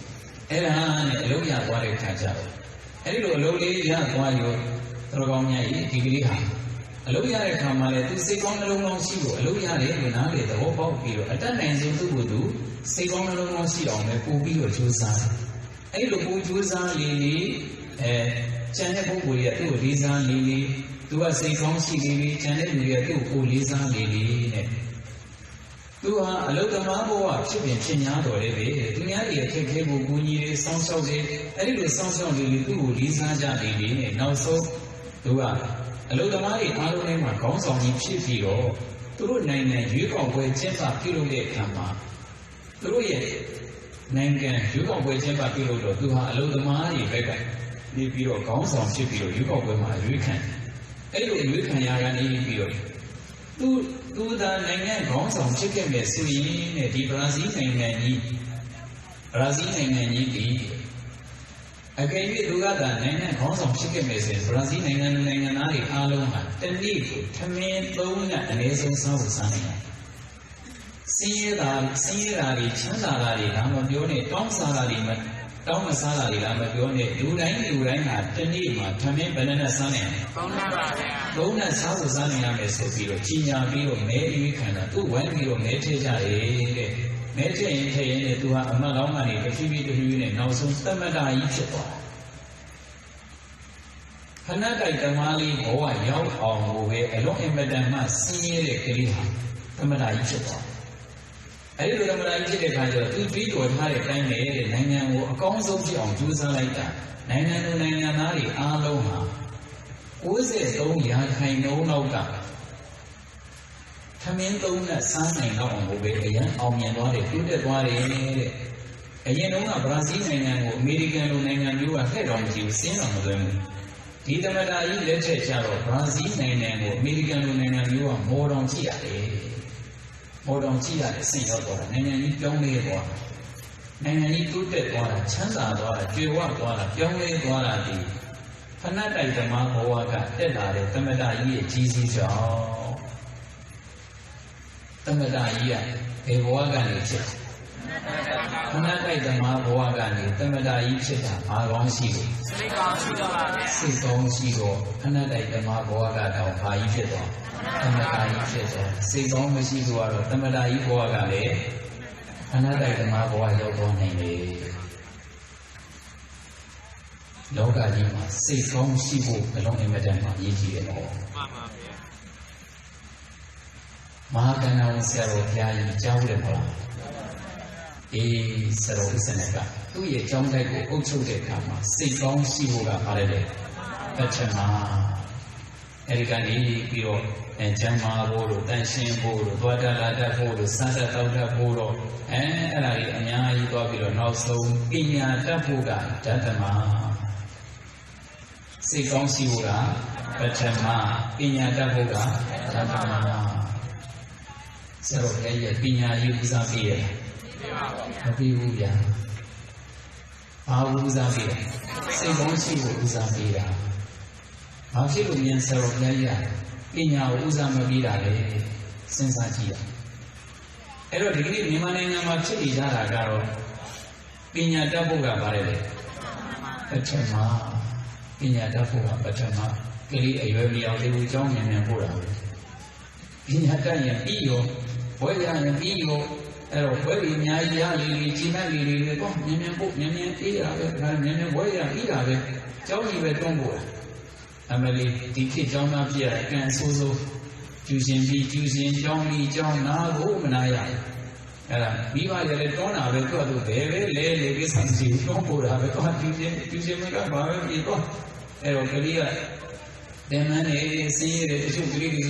Speaker 1: အဲ့ဒါနဲ့အလုပ်ရသွားတဲ့ခါကျတော့အဲ့ဒီလိုအလုပ်လေးရသွားရောတော်ကောင်းများကြီးဒီကလေးဟာအလုပ်ရတဲ့ခါမှာလေသူစိတ်ကောင်းနှလုံးကောင်းရှိလို့အလုပ်ရတယ်လို့နားလေသဘောပေါက်ပြီးတော့အတတ်နိုင်ဆုံးသူ့ကိုယ်သူစိတ်ကောင်းနှလုံးကောင်းရှိအောင်ပဲပို့ပြီးတော့ကြိုးစားတယ်။အဲ့ဒီလိုပို့ကြိုးစားလေးကျန်တဲ့ပုဂ္ဂိုလ်တွေကသူ့ကိုလေးစားလေးသူကစိတ်ကောင်းရှိလေးကျန်တဲ့လူတွေကသူ့ကိုလေးစားလေးနဲ့သူဟာအလုသမားဘဝဖြစ်ပြင်ဖြစ်များတော်လေးပဲသူများရဲ့အခက်အခဲကိုကိုကြီးလေးစောင့်ရှောက်တယ်အဲ့ဒီလိုစောင့်ရှောက်လေးသူ့ကိုလေးစားကြလေးနဲ့နောက်ဆုံးသူကအလုသမားတွေအားလုံးထဲမှာခေါင်းဆောင်ကြီးဖြစ်ပြီးတော့သူတို့နိုင်ငံရွေးကောက်ပွဲကျင်းပပြုလုပ်တဲ့အခါမှာသူတို့ရဲ့နိုင်ငံရွေးကောက်ပွဲကျင်းပပြုလုပ်တော့သူဟာအလုသမားတွေဘက်ကနေပြီးတော့ခေါင်းဆောင်ဖြစ်ပြီးတော့ရွေးကောက်ပွဲမှာရွေးခံအဲ့ဒီလိုရွေးခံရတာနေပြီးတော့သူသာနိုင်ငံခေါင်းဆောင်ဖြစ်ခဲ့မယ်ဆိုရင်တဲ့ဒီဘရာဇီးနိုင်ငံကြီးဒီအကယ်၍သူကသာနိုင်ငံခေါင်းဆောင်ဖြစ်ခဲ့မယ်ဆိုရင်ဘရာဇီးနိုင်ငံသားတွေအားလုံးဟာတနေ့ကိုထမင်း3နဲ့အနည်းဆုံးစားဖို့စားနေတယ်။စင်းရဲတာတွေချမ်းသာတာတွေဒါမှပြောနေတောင်းစားတာတွေတောင်းမစားတာတွေလားမပြောနဲ့လူတိုင်းဟာတနေ့မှာထမင်းဘယ်နဲ့စားနေလဲ
Speaker 2: 3နဲ့ပါဗျာ
Speaker 1: 3နဲ့စားဖို့စားနေရမယ်ဆိုပြီးတော့ကြီးညာပြီးတော့မဲရွေးခံတာသူ့ဝိုင်းပြီးတော့မဲထည့်ကြတယ်တဲ့မဲထည့်ရင်နဲ့သူဟာအမတ်လောင်းကနေတစ်ဖြည်းဖြည်းနဲ့နောက်ဆုံးသမတ္တာကြီးဖြစ်သွားတယ်ခဏတိုက်တမားလေးဘဝရောက်အောင်ကိုပဲအလုံးအင်မတန်မှဆင်းရဲတဲ့ကလေးဟာသမတ္တာကြီးဖြစ်သွားအဲ့ဒီလိုသမတ္တာကြီးဖြစ်တဲ့ခါကျတော့သူပြီးတော်ထားတဲ့အတိုင်းပဲနိုင်ငံကိုအကောင်းဆုံးဖြစ်အောင်ကြိုးစားလိုက်တာနိုင်ငံသားတွေအားလုံးဟာ93%လောက်ကထမင်း3နဲ့စားနိုင်တော့အောင်ကိုပဲအရင်အောင်မြင်သွားတယ်တိုးတက်သွားတယ်တဲ့အရင်တုန်းကဘရာဇီးနိုင်ငံကိုအမေရိကန်လိုနိုင်ငံမျိုးကလှည့်တော်မကြည့်ဘူးစင်းတော်မသွင်းဘူးဒီသမတ္တာကြီးလက်ထက်ကျတော့ဘရာဇီးနိုင်ငံကိုအမေရိကန်လိုနိုင်ငံမျိုးကမော်တော်ကြည့်ရတယ်ဆင့်ရောက်သွားတာနိုင်ငံကြီးပြောင်းလဲသွားတာနိုင်ငံကြီးတိုးတက်သွားတာချမ်းသာသွားတာကြွယ်ဝသွားတာပြောင်းလဲသွားတာဒီဖဏတ်တိုက်သမားဘဝကတက်လာတဲ့သမတ္တာကြီးရဲ့ကြီးစီးကြောင့်သမတ္တာကြီးကဘယ်ဘဝကနေဖြစ်ဖဏတ်တိုက်သမားဘဝကနေသမတ္တာကြီးဖြစ်တာဘာကောင်းရှိလို့
Speaker 2: စိတ်ကောင်းရှိတော့ပါဗျာ
Speaker 1: စိတ်ကောင်းရှိတော့ဖဏတ်တိုက်သမားဘဝကတော့ဘာကြီးဖြစ်သွားသမတ္တာကြီးဖြစ်သွားစိတ်ကောင်းမရှိလို့ကတော့သမတ္တာကြီးဘဝကလည်းဖဏတ်တိုက်သမားဘဝရောက်သွားနိုင်တယ်လောကကြီးမှာစိတ်ကောင်းရှိဖို့အလုံးအင်မတန်မှအရေးကြီးတယ်နော်မှန်ပါဗျာမဟာကဏ္ဍဝန်ဆရာတော်ဘုရားကြီးကြားတယ်မလားအေးဆရာတော်ဦးစနကသူ့ရဲ့ကျောင်းတိုက်ကိုအုပ်ချုပ်တဲ့အခါမှာစိတ်ကောင်းရှိဖို့ကပါတယ်လေပထမအဲဒီကနေပြီးတော့ကျမ်းမာဖို့လို့တန်ရှင်းဖို့လို့သွားတတ်လာတတ်ဖို့လို့စားတတ်တောက်တတ်ဖို့တော့အဲ့ဒါကြီးအများကြီးသွားပြီးတော့နောက်ဆုံးပညာတတ်ဖို့ကဓမ္မစိတ်ကောင်းရှိဖို့ကပထမပညာတတ်ဖို့ကဓမ္မဆရာတော်ဘုရားရဲ့ပညာရေးဦးစားပေးရမပေးဘူးဗျာဘာဦးစားပေးလဲစိတ်ကောင်းရှိဖို့ဦးစားပေးတာဘာဖြစ်လို့မြန်ဆရာတော်ဘုရားကြီးပညာကိုဦးစားမပေးတာလဲစဉ်းစားကြည့်ရအဲ့တော့ဒီကနေ့မြန်မာနိုင်ငံမှာဖြစ်နေကြတာကတော့ပညာတတ်ဖို့ကပါတယ်လေပထမပညာတတ်ဖို့ကပထမကလေးအရွယ်မရောက်သေးဘူးအကြောင်းမြန်ပို့တာပညာတတ်ရင်ပြီးရောဘွဲရရင်ပြီးရောအဲ့တော့ဘွဲကြီးအများကြီးရလေးကြီးမလေးတော့မြန်ပို့မြန်အေးတာပဲဒါမြန်ဘွဲရပြီးတာပဲကျောင်းကြီးပဲတွန်းပို့တာ Emily, the kid John up here, and so choosing John, now, home, and I. We are a donor, I will go to very lady, something, no more, I will go to people. Then I see the two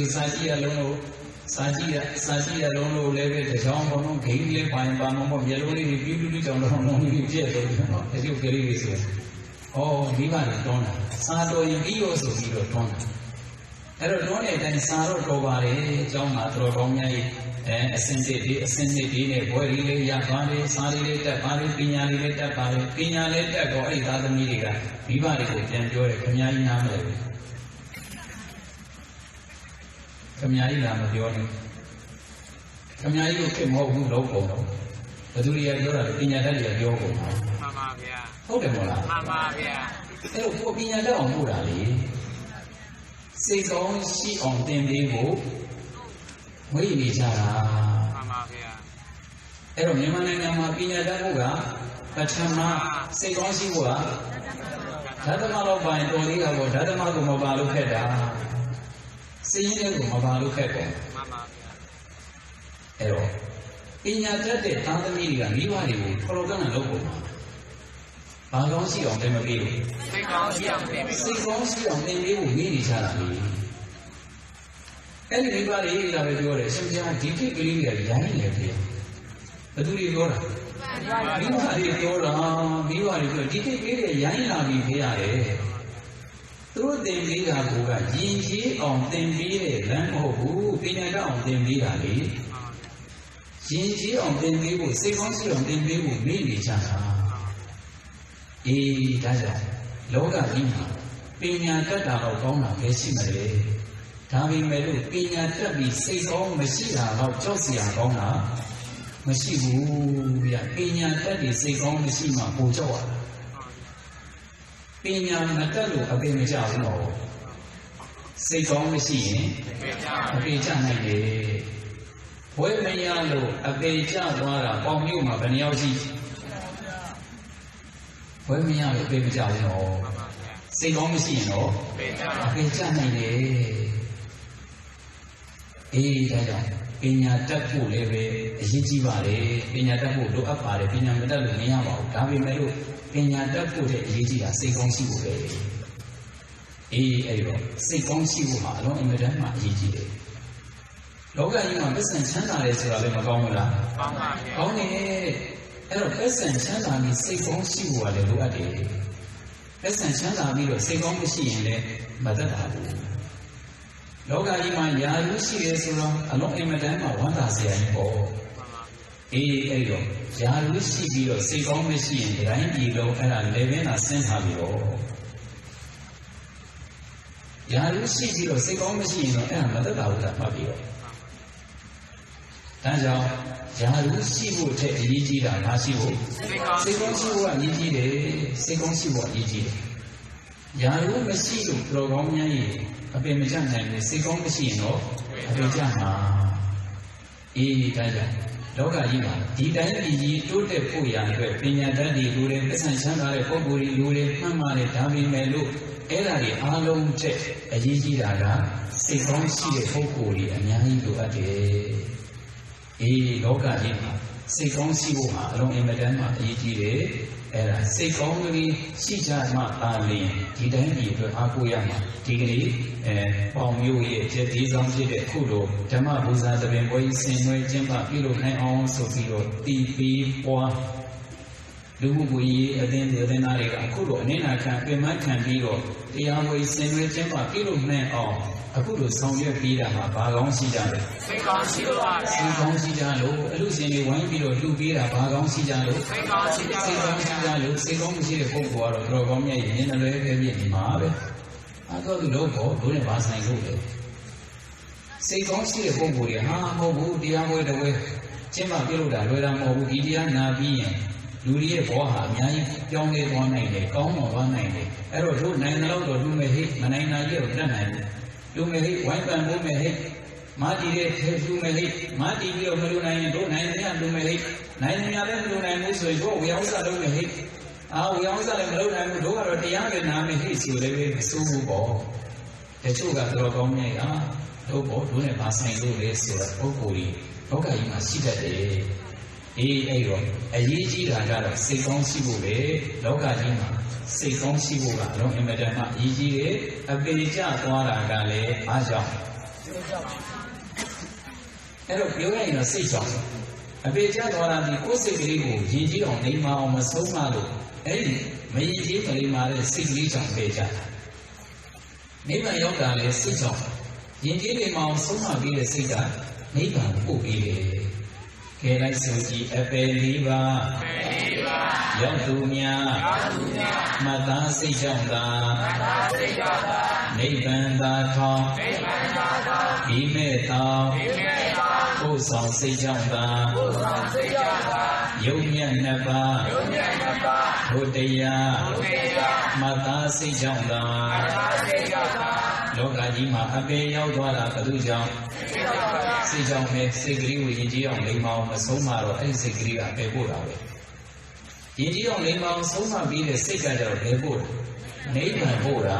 Speaker 1: society alone. Saji alone, level the John, King, Pine Bano, yellow, beauty, John, as you carry this. Oh, Viva Donna. Sado in Eos of Viva Donna. Erodone and Saro Tovare, John Matro Romney, and ascended in a boy, Yapari, Sari, Tapari, Pina later, go a other media. Viva enjoy a Kanyai Namel. Kanyai Namel. Kanyai came home local. But do you have Pina Yogo? Hold them all up. Hello, for being a dog, Murali. Say on she on them table. Wait, Mijara. Hello, Yamana being a dog, but Chama, say on she were. Tadamalo by Doria or Tadamalo Mabalu Keda. Saying Mabalu Keda. Hello. In your dreaded Tantamia, Miwari, Corogana local. I don't see on them a view. Say, don't see on them view, really, Charlie. Everybody is your some deeply young. But do you go? You are deeply young, here. Through them, we are Jinji on them be Lambo, Pinada on them be Ali. Jinji on them be, say, on them be, really, Charlie. Loga Lima, Pina Tata of Gona, Gessimere, Tavi Meru, Pina Tabi, says all Messina of Josia Gona, Messibu, Pina Tadi, says all Messima, Pujoa, Pina Natalu, a Benjano, says all Messine, a Bejana, Puemayalo, a Bejana, Pomuma, Beniosi. When we are a baby Jano, say on the scene, no, a Bejana. Pina Tapu leve, Jivare, Pina Tapu, look up at Pina Medalunia, Gavi Meru, Pina Tapu, Jia, say on Sibu. Say on Sibu, alone in Medama, Jiji. Loga, you are best and Chana is Ravena. Only. Person Chana is safe on Sibu at the Luade. Person Chana will say on the sea in the Madame. Loga Iman Yaru series along in Madame, one has the info. Yaru Sibio, say on the sea in the Rhine and 11 are sent Havio. Yaru Sibio, say on the sea and Madame Mabio. Yaru Sibu take a Yiji and Hasibu. Second Sibu and Yiji, second Sibu and Yiji. Yaru Messiu, Progomia, a Bemijan and the second Messino, a Bejana. Loga Ima, Dida, to the Puya, Pina Daddy, Lure, Pessanchana, Poguri, Lure, Mamma, Tavi Melu, Elari, Alum Check, a Yiji Raga, second Sile Poguri, and Yahidu Ade. Loga Ima, second Sibu, along in Madame, Yiji, era secondly, Sijama Ali, Didani, Akuyama, Tigri, Pomu, Jetizam, Kudo, Tamabuza, the Benboy, Senway, Jemba, Pilo, and also Pilo, TP, or Lubuyi, then the Denari, Kudo, Nena can be, the Yahweh, Senway, Jemba, Pilo, and all. Akudo Song Pida, Bagon Sijalo. Second Sijalo, Lucian, one below Lubira, Bagon Sijalo. Second Sijalo, second Sijalo, Drogomia, in a very marvel. I got the logo, doing Bass and Lude. Second Sijalo, Hamu, Diamo, the way, Chema Piluda, Vedamo, Idia, Nabi, Ludia, Boha, Yai, Young 190, Como 190. Arrow 2 out or 2 may hit, Manana, year, 10. You may hit, wipe and boom may hit. Marty, you may hit. Marty, you may do 9 and do may hit. 9 and do 9 so you go. We also do may hit. We also have no time to do our young and I may hit you. They will so ball. တချို့ကတော့ကောင်းနေတာတို့ဘောတို့နဲ့မဆိုင်လို့လေဆိုတော့ပုဂ္ဂိုလ်ကြီးလောကကြီးမှာရှိတတ်တယ်အေးအဲ့တော့အရေးကြီးတာကတော့စိတ်ကောင်းရှိဖို့ပဲလောကကြီးမှာစိတ်ကောင်းရှိဖို့ကအလုံးအင်မတန်မှအရေးကြီးတယ်အပေကျသွားတာကလည်းအားကြောင့်အဲ့တော့ပြောရရင်တော့စိတ်ကြောင့်အပေကျသွားတာဒီကိုယ်စိတ်ကလေးကိုရည်ကြီးအောင်နေမအောင်မဆုံးမလို့အဲ့ဒီမရည်ကြီးမလေးမာတဲ့စိတ်ကလေးကြောင့်ပေကျတာနိဗ္ဗာန်ရောက်တာလည်းစိတ်ကြောင့်ယဉ်ကျေးနေမအောင်ဆုံးမပြီးတဲ့စိတ်ကနိဗ္ဗာန်ပို့ပြီးတယ်။ခဲလိုက်ဆိုကြည့်အပယ်လေးပါးရောက်သူများမတ္တစိတ်ကြောင့်သာနိဗ္ဗာန်သာထောင်းဒီမဲ့သောကိုယ်ဆောင်စိတ်ကြောင့်သာယုံမြတ်နှစ်ပါးဘုတရားမတ္တစိတ်ကြောင့်သာလောကကြီးမှာအပေရောက်သွားတာဘယ်သူကြောင့်စိတ်ကြောင့်ပဲစိတ်ကလေးကိုယဉ်ကျေးအောင်လိမ္မာအောင်မဆုံးမတော့အဲ့ဒီစိတ်ကလေးကအပေပို့တာပဲယဉ်ကျေးအောင်လိမ္မာအောင်ဆုံးမပြီးတဲ့စိတ်ကကြတော့ဘယ်ပို့နိဗ္ဗာန်ပို့တာ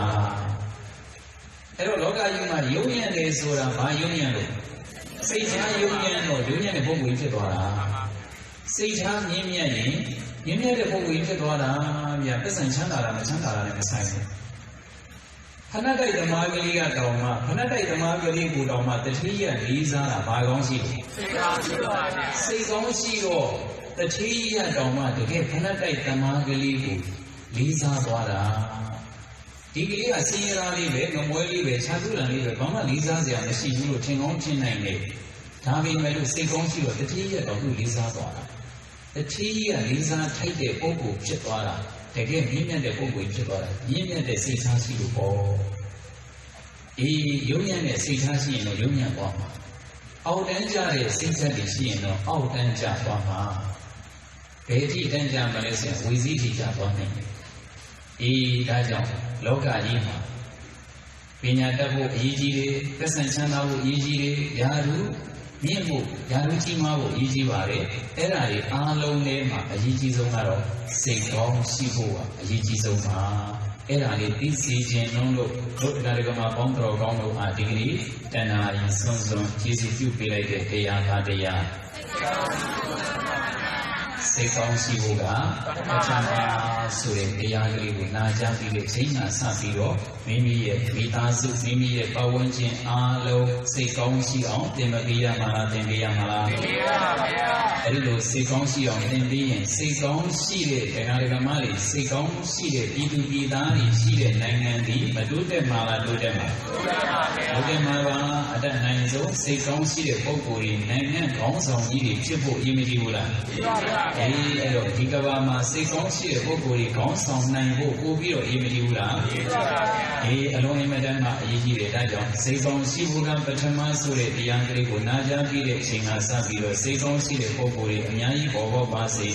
Speaker 1: အဲ့တော့လောကကြီးမှာယုံညံ့တယ်ဆိုတာဘာယုံညံ့လို့စိတ်ထားယုံညံ့တော့ယုံညံ့တဲ့ပုဂ္ဂိုလ်ဖြစ်သွားတာစိတ်ထားမြင့်မြတ်ရင်မြင့်မြတ်တဲ့ပုဂ္ဂိုလ်ဖြစ်သွားတာဗျာပစ္စုံချမ်းသာတာမချမ်းသာတာလည်းမဆိုင်ဘူးခဏတိုက်သမားကလေးကတောင်မှခဏတိုက်သမားကလေးကိုတောင်မှတတိယလေးစားတာဘာကောင်းရှိလဲစိတ်ကောင်းရှိပါဗျာစိတ်ကောင်းရှိတော့တတိယတောင်မှတကယ်ခဏတိုက်သမားကလေးကိုလေးစားသွားတာဒီကလေးကစင်ရသားလေးပဲငမွဲလေးပဲခြားသူ့လန်လေးပဲဘာမှလေးစားစရာမရှိဘူးလို့ထင်ကောင်းထင်နိုင်တယ်ဒါပေမဲ့လို့စိတ်ကောင်းရှိတော့တတိယတောင်သူ့လေးစားသွားတာတတိယလေးစားထိုက်တဲ့ပုဂ္ဂိုလ်ဖြစ်သွားတာတကယ်မြင့်မြတ်တဲ့ပုဂ္ဂိုလ်ဖြစ်သွားတာမြင့်မြတ်တဲ့စိတ်ထားရှိလို့ပေါ့အေးယုံညံ့တဲ့စိတ်ထားရှိရင်တော့ယုံညံ့သွားမှာအောက်တန်းကြတဲ့စိတ်ဆက်တွေရှိရင်တော့အောက်တန်းကြသွားမှာဘယ်ထိတန်းကြမလဲဆိုရင်ဝီစည်းထိကြသွားနိုင်တယ်အေးဒါကြောင့်လောကကြီးမှာပညာတတ်ဖို့အရေးကြီးတယ်သက်ဆိုင်ချမ်းသာဖို့အရေးကြီးတယ်ယာရုမြင့်ဖို့ယာရုကြီးမားဖို့အရေးကြီးပါတယ်အဲ့ဒါတွေအားလုံးထဲမှာအရေးကြီးဆုံးကတော့စိတ်ကောင်းရှိဖို့ကအရေးကြီးဆုံးပါအဲ့ဒါလေးသိစေခြင်းလုံးလို့တို့တရားဓမ္မပေါင်းတော်ကောင်းတို့အားဒီကနေ့တဏှာရင်စွန့်စွန့်ကျေးဇူးပြုပေးလိုက်တဲ့တရားပါတရားစိတ်ကောင်းရှိဖို့ကပထမဆိုတဲ့တရားကလေးကိုနာကြားပြီးတဲ့ချိန်မှစပြီးတော့မိမိရဲ့မိသားစုမိမိရဲ့ပတ်ဝန်းကျင်အားလုံးစိတ်ကောင်းရှိအောင်သင်ပေးရမှာလားသင်ပေးရမှာလားသင်ပေးရပါဗျာအဲဒီလိုစိတ်ကောင်းရှိအောင်သင်ပေးရင်စိတ်ကောင်းရှိတဲ့တရားဓမ္မတွေစိတ်ကောင်းရှိတဲ့ပြည်သူပြည်သားတွေရှိတဲ့နိုင်ငံဒီမတိုးတက်မှာလားတိုးတက်မှာတိုးတက်ပါဗျာတိုးတက်မှာပါအတတ်နိုင်ဆုံးစိတ်ကောင်းရှိတဲ့ပုဂ္ဂိုလ်တွေနိုင်ငံခေါင်းဆောင်ကြီးတွေဖြစ်ဖို့အရေးမကြီးဘူးလားဖြစ်ပါဗျာအဲ့တော့ဒီကဘာမှာစိတ်ကောင်းရှိတဲ့ပုဂ္ဂိုလ်တွေခေါင်းဆောင်နိုင်ဖို့ပို့ပြီးတော့အရေးမကြီးဘူးလားဖြစ်ပါဗျာအလုံးအမတန်မှအရေးကြီးတယ်ဒါကြောင့်စိတ်ကောင်းရှိဖို့ကပထမဆိုတဲ့တရားကလေးကိုနာကြားပြီးတဲ့အချိန်ကစပြီးတော့စိတ်ကောင်းရှိတဲ့ပုဂ္ဂိုလ်တွေအများကြီးပေါ်ပါစေ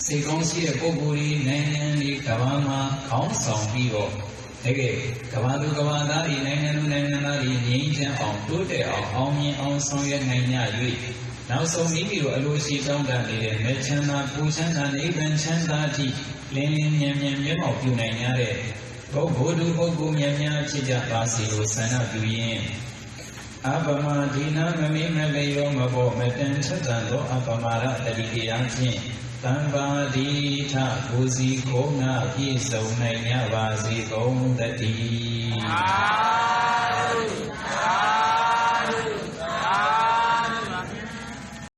Speaker 1: စိတ်ကောင်းရှိတဲ့ပုဂ္ဂိုလ်တွေနိုင်ငံတွေကဘာမှာခေါင်းဆောင်ပြီးတော့တကယ်ကဘာလူကဘာသားတွေနိုင်ငံလူနိုင်ငံသားတွေငြိမ်းချမ်းအောင်တိုးတက်အောင်အောင်မြင်အောင်ဆောင်ရွက်နိုင်ကြ၍နောက်ဆုံးမိမိတို့အလိုရှိတောင်းတနေတဲ့မေချမ်းသာပူချမ်းသာနိဗ္ဗာန်ချမ်းသာအထိလင်းလင်းမြန်မြန်မျက်မှောက်ပြုနိုင်ကြတဲ့ပုဂ္ဂိုလ်သူပုဂ္ဂိုလ်များများဖြစ်ကြပါစေလို့ဆန္ဒပြုရင်းအပမဒီနာမမိမလျောမဘောမတန်ချက်တန်သောအပမရတတိတရားဖြင့်တံပါတိထကိုစီခုံးနာပြည့်စုံနိုင်ကြပါစေကုန်သတည်း